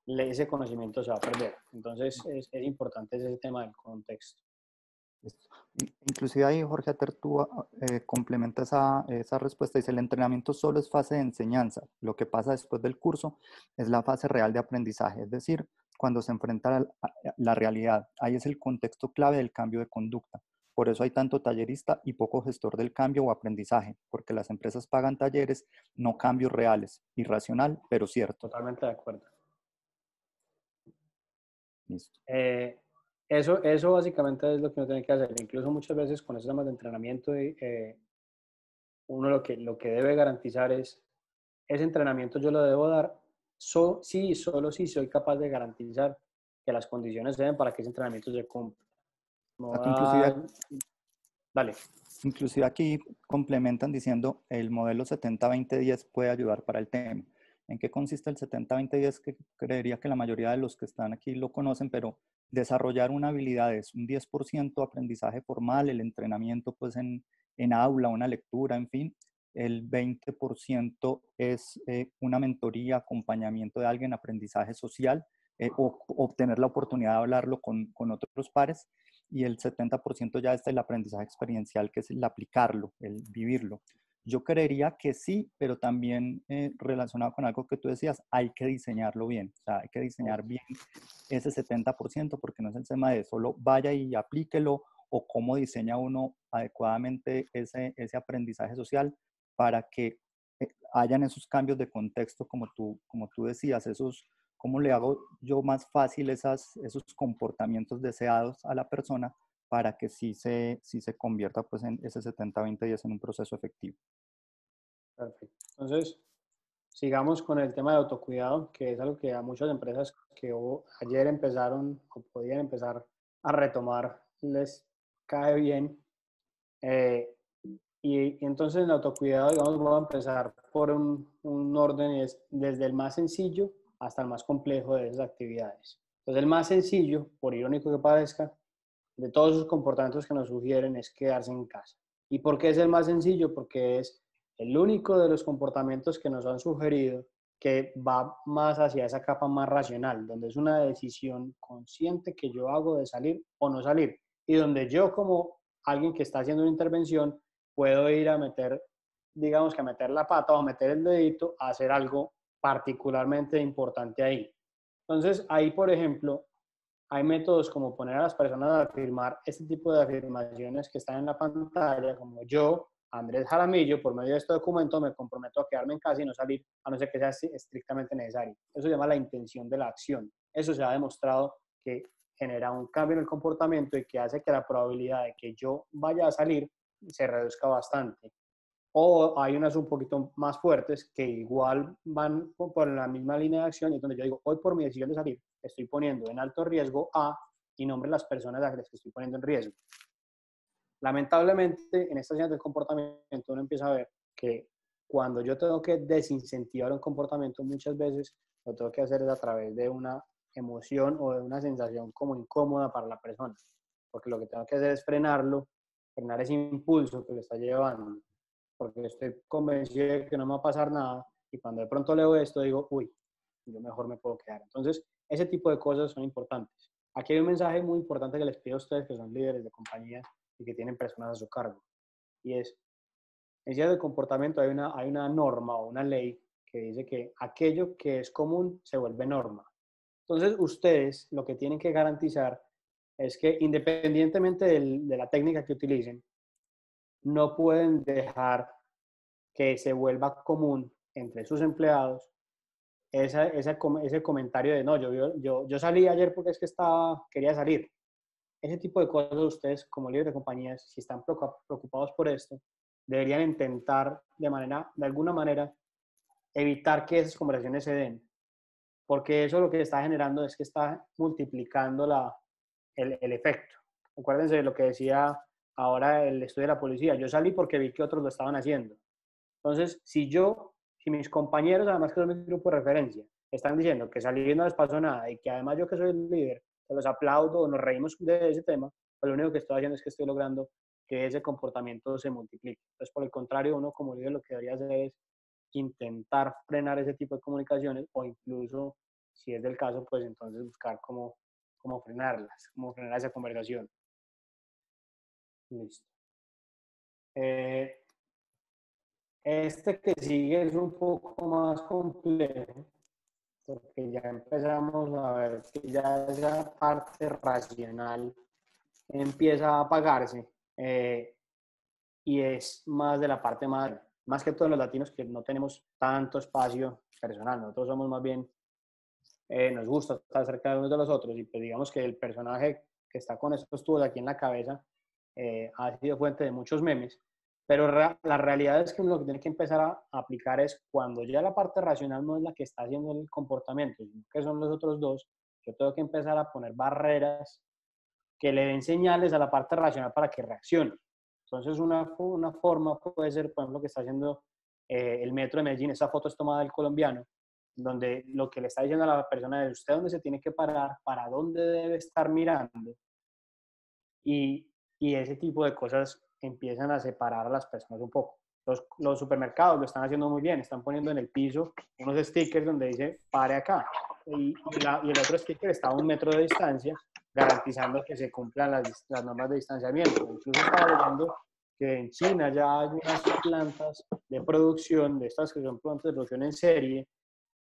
S1: ese conocimiento se va a perder. Entonces es importante ese tema del contexto.
S3: inclusive ahí Jorge Atertúa complementa esa respuesta. Dice, el entrenamiento solo es fase de enseñanza. Lo que pasa después del curso es la fase real de aprendizaje, es decir, cuando se enfrenta a la realidad. Ahí es el contexto clave del cambio de conducta. Por eso hay tanto tallerista y poco gestor del cambio o aprendizaje, porque las empresas pagan talleres, no cambios reales. Irracional, pero cierto.
S1: Totalmente de acuerdo.
S3: Listo.
S1: Eso básicamente es lo que uno tiene que hacer. Incluso muchas veces con esos temas de entrenamiento, uno lo que debe garantizar es, ese entrenamiento yo lo debo dar sí, solo si soy capaz de garantizar que las condiciones se den para que ese entrenamiento se cumpla. No
S3: Aquí
S1: dale.
S3: Inclusive aquí complementan diciendo el modelo 70-20-10 puede ayudar para el tema. ¿En qué consiste el 70-20-10? Que creería que la mayoría de los que están aquí lo conocen, pero desarrollar una habilidad es un 10% aprendizaje formal, el entrenamiento pues en aula, una lectura, en fin. El 20% es una mentoría, acompañamiento de alguien, aprendizaje social, o obtener la oportunidad de hablarlo con otros pares. Y el 70% ya está el aprendizaje experiencial, que es el aplicarlo, el vivirlo. Yo creería que sí, pero también relacionado con algo que tú decías, hay que diseñarlo bien. O sea, hay que diseñar bien ese 70% porque no es el tema de solo vaya y aplíquelo o cómo diseña uno adecuadamente ese aprendizaje social para que hayan esos cambios de contexto como tú decías, cómo le hago yo más fácil esos comportamientos deseados a la persona para que sí se convierta pues en ese 70-20-10 en un proceso efectivo.
S1: Perfecto. Entonces, sigamos con el tema de autocuidado, que es algo que a muchas empresas que ayer empezaron o podían empezar a retomar les cae bien. Y entonces en el autocuidado, digamos, voy a empezar por un orden y es desde el más sencillo hasta el más complejo de esas actividades. Entonces el más sencillo, por irónico que parezca, de todos esos comportamientos que nos sugieren es quedarse en casa. ¿Y por qué es el más sencillo? Porque es el único de los comportamientos que nos han sugerido que va más hacia esa capa más racional, donde es una decisión consciente que yo hago de salir o no salir, y donde yo como alguien que está haciendo una intervención puedo ir a meter, digamos que a meter la pata o a meter el dedito a hacer algo particularmente importante ahí. Entonces, ahí, por ejemplo, hay métodos como poner a las personas a afirmar este tipo de afirmaciones que están en la pantalla, como yo, Andrés Jaramillo, por medio de este documento me comprometo a quedarme en casa y no salir, a no ser que sea estrictamente necesario. Eso se llama la intención de la acción. Eso se ha demostrado que genera un cambio en el comportamiento y que hace que la probabilidad de que yo vaya a salir se reduzca bastante. O hay unas un poquito más fuertes que igual van por la misma línea de acción y donde yo digo, hoy por mi decisión de salir, estoy poniendo en alto riesgo a y nombre las personas a las que estoy poniendo en riesgo. Lamentablemente, en estas líneas del comportamiento uno empieza a ver que cuando yo tengo que desincentivar un comportamiento, muchas veces lo tengo que hacer es a través de una emoción o de una sensación como incómoda para la persona, porque lo que tengo que hacer es frenarlo, frenar ese impulso que lo está llevando, porque estoy convencido de que no me va a pasar nada y cuando de pronto leo esto digo, uy, yo mejor me puedo quedar. Entonces, ese tipo de cosas son importantes. Aquí hay un mensaje muy importante que les pido a ustedes que son líderes de compañías y que tienen personas a su cargo. Y es, en ciencias del comportamiento hay una norma o una ley que dice que aquello que es común se vuelve norma. Entonces, ustedes lo que tienen que garantizar es que independientemente de la técnica que utilicen, no pueden dejar que se vuelva común entre sus empleados ese comentario de no, yo salí ayer porque es que quería salir. Ese tipo de cosas ustedes como líderes de compañías, si están preocupados por esto, deberían intentar de alguna manera evitar que esas conversaciones se den, porque eso lo que está generando es que está multiplicando el efecto. Acuérdense de lo que decía ahora el estudio de la policía, yo salí porque vi que otros lo estaban haciendo. Entonces, si mis compañeros, además que son mi grupo de referencia, están diciendo que salir no les pasó nada y que además yo que soy el líder, se los aplaudo, nos reímos de ese tema, pues lo único que estoy haciendo es que estoy logrando que ese comportamiento se multiplique. Entonces, por el contrario, uno como líder lo que debería hacer es intentar frenar ese tipo de comunicaciones o incluso, si es del caso, pues entonces buscar cómo frenarlas, cómo frenar esa conversación. Listo. Este que sigue es un poco más complejo porque ya empezamos a ver que ya esa parte racional empieza a apagarse y es más de la parte más que todos los latinos que no tenemos tanto espacio personal, nosotros somos más bien, nos gusta estar cerca de unos de los otros y pues digamos que el personaje que está con estos tubos aquí en la cabeza ha sido fuente de muchos memes, pero la realidad es que lo que tiene que empezar a aplicar es cuando ya la parte racional no es la que está haciendo el comportamiento, sino que son los otros dos, yo tengo que empezar a poner barreras que le den señales a la parte racional para que reaccione. Entonces, una forma puede ser, por ejemplo, que está haciendo el Metro de Medellín, esa foto es tomada del colombiano, donde lo que le está diciendo a la persona es usted dónde se tiene que parar, para dónde debe estar mirando, y ese tipo de cosas empiezan a separar a las personas un poco. Los supermercados lo están haciendo muy bien, están poniendo en el piso unos stickers donde dice pare acá y el otro sticker está a 1 metro de distancia garantizando que se cumplan las normas de distanciamiento. Incluso estaba leyendo que en China ya hay unas plantas de producción, de estas que son plantas de producción en serie,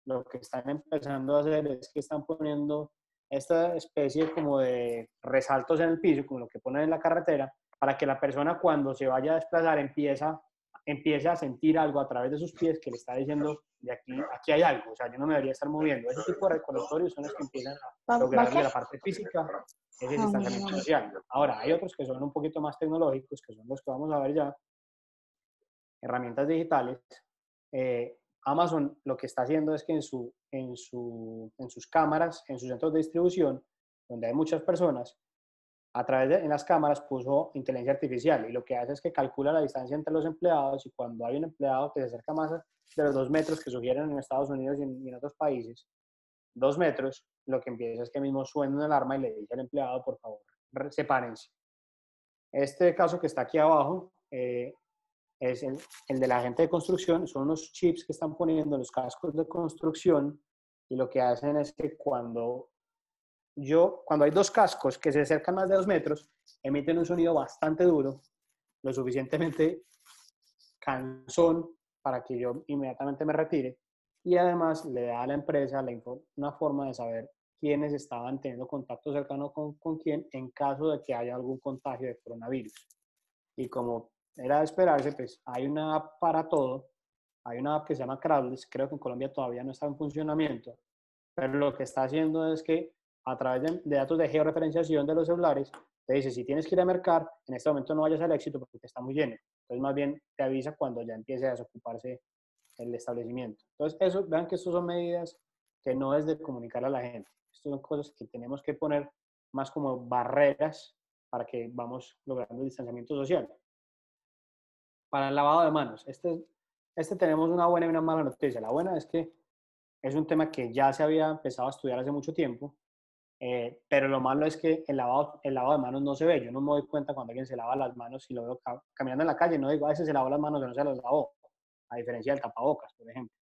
S1: lo que están empezando a hacer es que están poniendo esta especie como de resaltos en el piso, como lo que ponen en la carretera, para que la persona cuando se vaya a desplazar empiece a sentir algo a través de sus pies que le está diciendo, de aquí hay algo, o sea, yo no me debería estar moviendo. Ese tipo de recordatorios son los que empiezan a lograrle la parte física, ese distanciamiento social. Ahora, hay otros que son un poquito más tecnológicos, que son los que vamos a ver ya, herramientas digitales. Amazon lo que está haciendo es que en sus cámaras, en sus centros de distribución, donde hay muchas personas, en las cámaras puso inteligencia artificial y lo que hace es que calcula la distancia entre los empleados y cuando hay un empleado que se acerca más de los 2 metros que sugieren en Estados Unidos y en otros países, 2 metros, lo que empieza es que mismo suena una alarma y le dice al empleado, por favor, sepárense. Este caso que está aquí abajo es el de la gente de construcción. Son unos chips que están poniendo en los cascos de construcción y lo que hacen es que cuando hay dos cascos que se acercan más de 2 metros, emiten un sonido bastante duro, lo suficientemente cansón para que yo inmediatamente me retire, y además le da a la empresa una forma de saber quiénes estaban teniendo contacto cercano con quién en caso de que haya algún contagio de coronavirus. Y como era de esperarse, pues hay una app para todo. Hay una app que se llama Crowdless, creo que en Colombia todavía no está en funcionamiento, pero lo que está haciendo es que a través de datos de georreferenciación de los celulares, te dice, si tienes que ir a mercar, en este momento no vayas al Éxito porque está muy lleno. Entonces, más bien te avisa cuando ya empiece a desocuparse el establecimiento. Entonces, vean que estas son medidas que no es de comunicar a la gente. Estas son cosas que tenemos que poner más como barreras para que vamos logrando el distanciamiento social. Para el lavado de manos, este tenemos una buena y una mala noticia. La buena es que es un tema que ya se había empezado a estudiar hace mucho tiempo, pero lo malo es que el lavado de manos no se ve. Yo no me doy cuenta cuando alguien se lava las manos, si lo veo caminando en la calle, no digo, a veces se lavó las manos o no se las lavó, a diferencia del tapabocas, por ejemplo.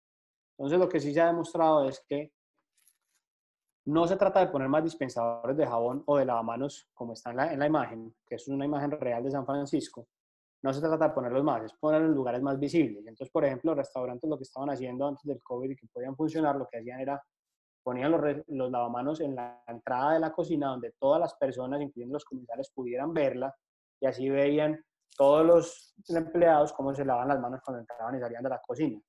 S1: Entonces, lo que sí se ha demostrado es que no se trata de poner más dispensadores de jabón o de lavamanos como está en la imagen, que es una imagen real de San Francisco. No se trata de ponerlos más, es ponerlos en lugares más visibles. Entonces, por ejemplo, los restaurantes lo que estaban haciendo antes del COVID y que podían funcionar, lo que hacían era ponían los lavamanos en la entrada de la cocina donde todas las personas, incluyendo los comensales, pudieran verla y así veían todos los empleados cómo se lavan las manos cuando entraban y salían de la cocina.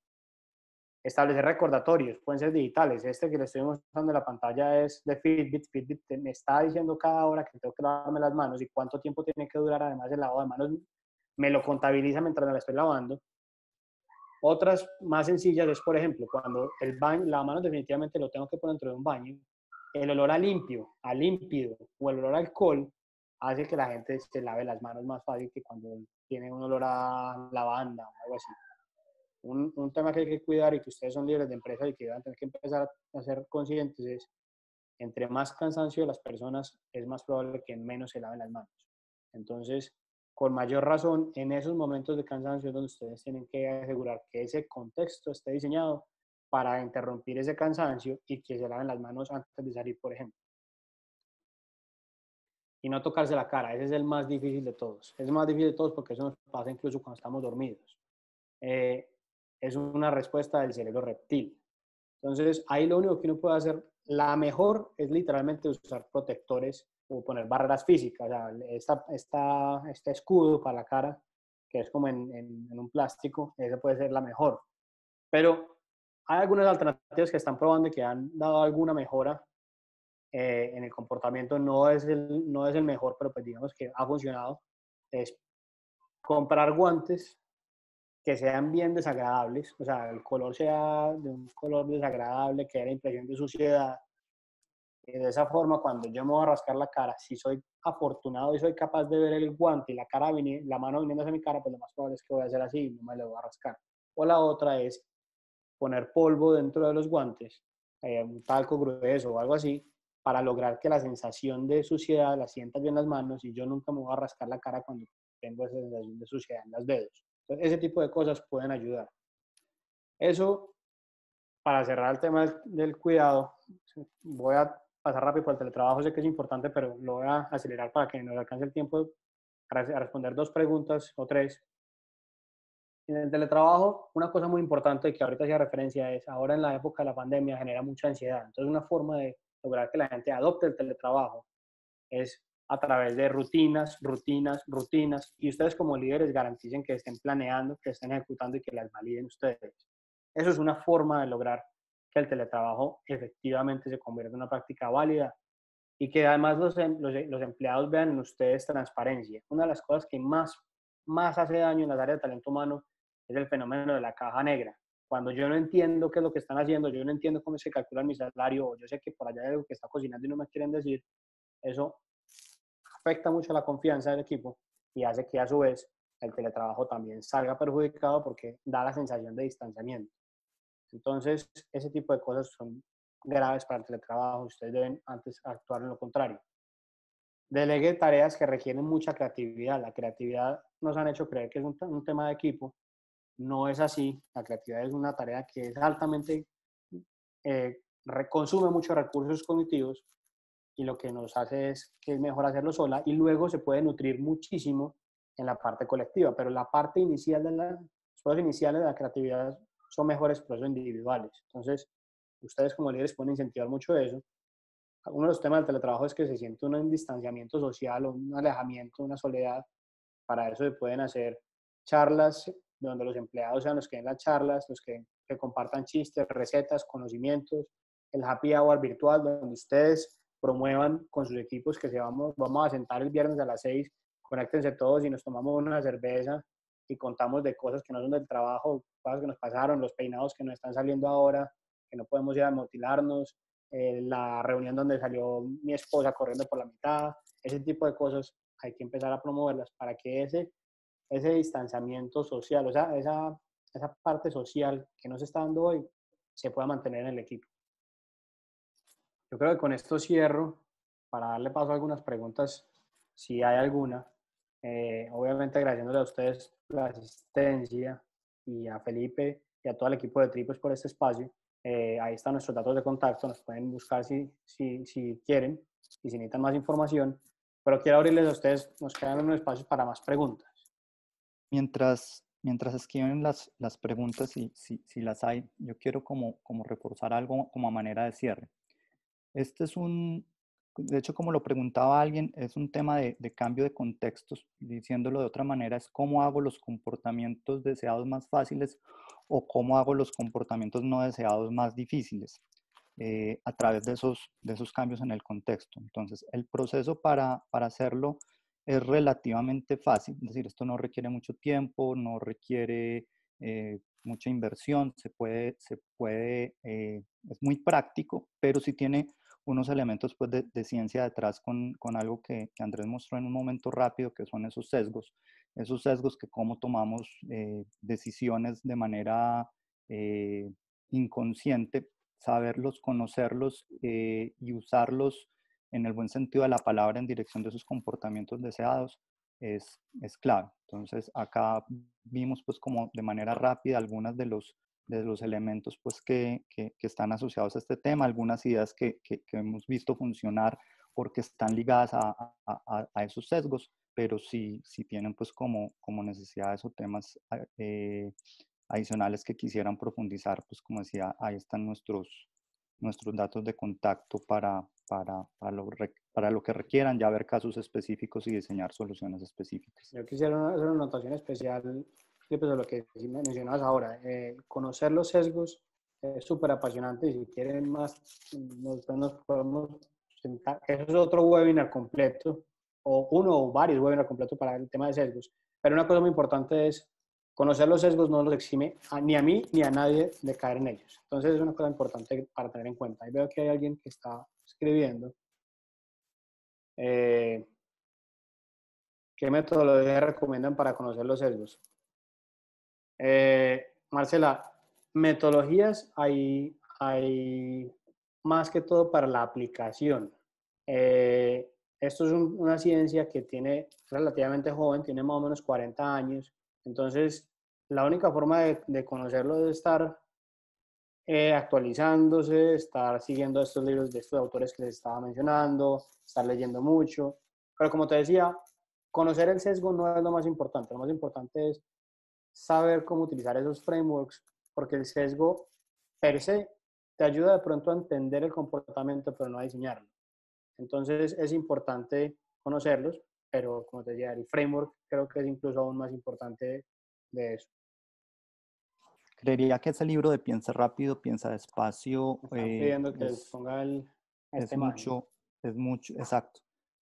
S1: Establecer recordatorios, pueden ser digitales. Este que le estoy mostrando en la pantalla es de Fitbit. Fitbit me está diciendo cada hora que tengo que lavarme las manos y cuánto tiempo tiene que durar además el lavado de manos. Me lo contabiliza mientras me la estoy lavando. Otras más sencillas es, por ejemplo, cuando el baño, la mano definitivamente lo tengo que poner dentro de un baño, el olor a limpio, a límpido o el olor a alcohol hace que la gente se lave las manos más fácil que cuando tiene un olor a lavanda o algo así. Un tema que hay que cuidar y que ustedes son líderes de empresa y que van a tener que empezar a ser conscientes es, entre más cansancio de las personas, es más probable que menos se laven las manos. Entonces, con mayor razón, en esos momentos de cansancio es donde ustedes tienen que asegurar que ese contexto esté diseñado para interrumpir ese cansancio y que se laven las manos antes de salir, por ejemplo. Y no tocarse la cara, ese es el más difícil de todos. Es el más difícil de todos porque eso nos pasa incluso cuando estamos dormidos. Es una respuesta del cerebro reptil. Entonces, ahí lo único que uno puede hacer, la mejor es literalmente usar protectores o poner barreras físicas. O sea, este escudo para la cara, que es como en un plástico, esa puede ser la mejor. Pero hay algunas alternativas que están probando y que han dado alguna mejora en el comportamiento. No es el mejor, pero pues digamos que ha funcionado. Es comprar guantes que sean bien desagradables, o sea, el color sea de un color desagradable, que dé la impresión de suciedad. Y de esa forma, cuando yo me voy a rascar la cara, si soy afortunado y soy capaz de ver el guante y la mano viniendo hacia mi cara, pues lo más probable es que voy a hacer así y no me lo voy a rascar. O la otra es poner polvo dentro de los guantes, un talco grueso o algo así, para lograr que la sensación de suciedad la sientas bien en las manos y yo nunca me voy a rascar la cara cuando tengo esa sensación de suciedad en los dedos. Entonces, ese tipo de cosas pueden ayudar. Eso, para cerrar el tema del cuidado, voy a pasar rápido por el teletrabajo, sé que es importante, pero lo voy a acelerar para que nos alcance el tiempo para responder 2 preguntas o 3. En el teletrabajo, una cosa muy importante que ahorita hacía referencia es, ahora en la época de la pandemia genera mucha ansiedad. Entonces, una forma de lograr que la gente adopte el teletrabajo es a través de rutinas, y ustedes como líderes garanticen que estén planeando, que estén ejecutando y que las validen ustedes. Eso es una forma de lograr que el teletrabajo efectivamente se convierta en una práctica válida y que además los empleados vean en ustedes transparencia. Una de las cosas que más hace daño en las áreas de talento humano es el fenómeno de la caja negra. Cuando yo no entiendo qué es lo que están haciendo, yo no entiendo cómo se calcula mi salario, o yo sé que por allá hay algo que está cocinando y no me quieren decir, eso afecta mucho la confianza del equipo y hace que a su vez el teletrabajo también salga perjudicado porque da la sensación de distanciamiento. Entonces, ese tipo de cosas son graves para el teletrabajo. Ustedes deben antes actuar en lo contrario. delegue tareas que requieren mucha creatividad. La creatividad nos han hecho creer que es un tema de equipo. No es así. La creatividad es una tarea que es altamente, consume muchos recursos cognitivos y lo que nos hace es que es mejor hacerlo sola y luego se puede nutrir muchísimo en la parte colectiva, pero la parte inicial los procesos iniciales de la creatividad son mejores procesos individuales. Entonces, ustedes como líderes pueden incentivar mucho eso. Uno de los temas del teletrabajo es que se siente un distanciamiento social o un alejamiento, una soledad. Para eso se pueden hacer charlas donde los empleados sean los que den las charlas, los que compartan chistes, recetas, conocimientos, el happy hour virtual donde ustedes promuevan con sus equipos que vamos a sentar el viernes a las 6, conéctense todos y nos tomamos una cerveza y contamos de cosas que no son del trabajo, cosas que nos pasaron, los peinados que nos están saliendo ahora, que no podemos ir a motilarnos, la reunión donde salió mi esposa corriendo por la mitad, ese tipo de cosas hay que empezar a promoverlas para que ese distanciamiento social, o sea, esa parte social que no se está dando hoy, se pueda mantener en el equipo. Yo creo que con esto cierro para darle paso a algunas preguntas, si hay alguna. Obviamente agradeciéndole a ustedes la asistencia y a Felipe y a todo el equipo de Tripos por este espacio. Ahí están nuestros datos de contacto, nos pueden buscar si quieren y si necesitan más información. Pero quiero abrirles a ustedes, nos quedan unos espacios para más preguntas.
S3: Mientras escriben las preguntas, si las hay, yo quiero como reforzar algo como a manera de cierre. Este es de hecho, como lo preguntaba alguien, es un tema de cambio de contextos. Diciéndolo de otra manera, es cómo hago los comportamientos deseados más fáciles o cómo hago los comportamientos no deseados más difíciles a través de esos cambios en el contexto. Entonces, el proceso para hacerlo es relativamente fácil, es decir, esto no requiere mucho tiempo, no requiere mucha inversión, es muy práctico, pero sí tiene unos elementos pues, de ciencia detrás con algo que Andrés mostró en un momento rápido, que son esos sesgos que cómo tomamos decisiones de manera inconsciente, saberlos, conocerlos y usarlos en el buen sentido de la palabra en dirección de esos comportamientos deseados es clave. Entonces acá vimos pues como de manera rápida algunas de los elementos pues que están asociados a este tema, algunas ideas que hemos visto funcionar porque están ligadas a esos sesgos, pero sí tienen pues como necesidades o temas adicionales que quisieran profundizar, pues como decía, ahí están nuestros datos de contacto para lo que requieran, ya ver casos específicos y diseñar soluciones específicas.
S1: Yo quisiera hacer una anotación especial pues, de lo que mencionabas ahora. Conocer los sesgos es súper apasionante y si quieren más, nos podemos sentar. Eso es otro webinar completo, o uno o varios webinars completos para el tema de sesgos. Pero una cosa muy importante es conocer los sesgos no los exime ni a mí ni a nadie de caer en ellos. Entonces es una cosa importante para tener en cuenta. Ahí veo que hay alguien que está escribiendo. ¿Qué metodología recomiendan para conocer los sesgos? Marcela, metodologías hay más que todo para la aplicación. Esto es una ciencia que tiene relativamente joven, tiene más o menos 40 años. Entonces, la única forma de conocerlo es estar actualizándose, estar siguiendo estos libros de estos autores que les estaba mencionando, estar leyendo mucho. Pero como te decía, conocer el sesgo no es lo más importante. Lo más importante es saber cómo utilizar esos frameworks, porque el sesgo per se te ayuda de pronto a entender el comportamiento, pero no a diseñarlo. Entonces es importante conocerlos, pero como te decía, el framework creo que es incluso aún más importante de eso.
S3: Creería que ese libro de Piensa rápido, piensa despacio
S1: Están pidiendo que les ponga
S3: es mucho, exacto.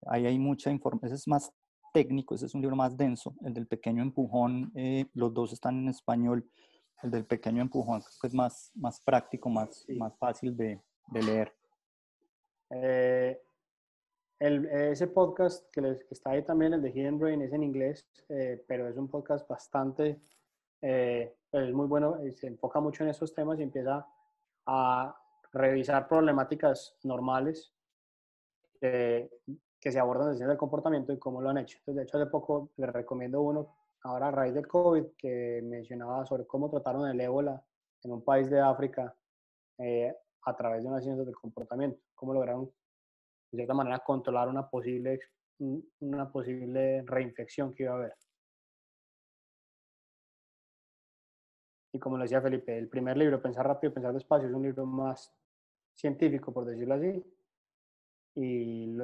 S3: Ahí hay mucha información, ese es más técnico, ese es un libro más denso. El del Pequeño Empujón, los dos están en español. El del Pequeño Empujón es más práctico, más fácil de leer.
S1: Ese podcast que está ahí también, el de Hidden Brain, es en inglés, pero es un podcast bastante, es muy bueno, se enfoca mucho en esos temas y empieza a revisar problemáticas normales que se abordan las ciencias del comportamiento y cómo lo han hecho. Entonces, de hecho, hace poco les recomiendo uno, ahora a raíz del COVID, que mencionaba sobre cómo trataron el ébola en un país de África a través de unas ciencias del comportamiento, cómo lograron, de cierta manera, controlar una posible reinfección que iba a haber. Y como lo decía Felipe, el primer libro, Pensar rápido, pensar despacio, es un libro más científico, por decirlo así, y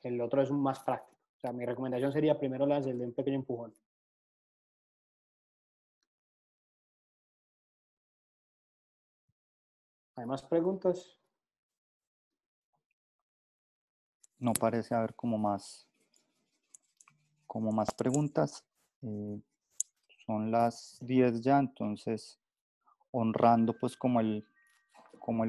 S1: el otro es más práctico. O sea, mi recomendación sería primero leanse el de Un pequeño empujón. ¿Hay más preguntas?
S3: No parece haber como más preguntas. Son las 10 ya, entonces honrando pues como el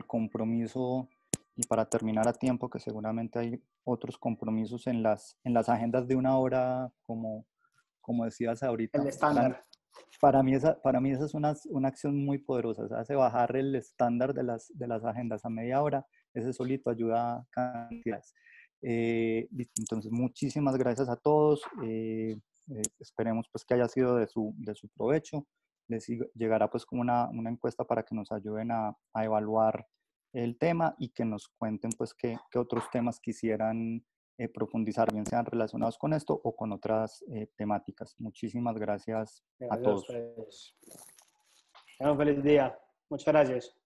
S3: compromiso y para terminar a tiempo, que seguramente hay otros compromisos en las agendas de una hora, como decías ahorita.
S1: El estándar.
S3: Para mí esa es una acción muy poderosa. O sea, hace bajar el estándar de las agendas a media hora. Ese solito ayuda a cantidades. Entonces, muchísimas gracias a todos. Esperemos pues que haya sido de su provecho. Les llegará pues como una encuesta para que nos ayuden a evaluar el tema y que nos cuenten pues qué otros temas quisieran profundizar, bien sean relacionados con esto o con otras temáticas. Muchísimas gracias a todos.
S1: Tengan un feliz día. Muchas gracias.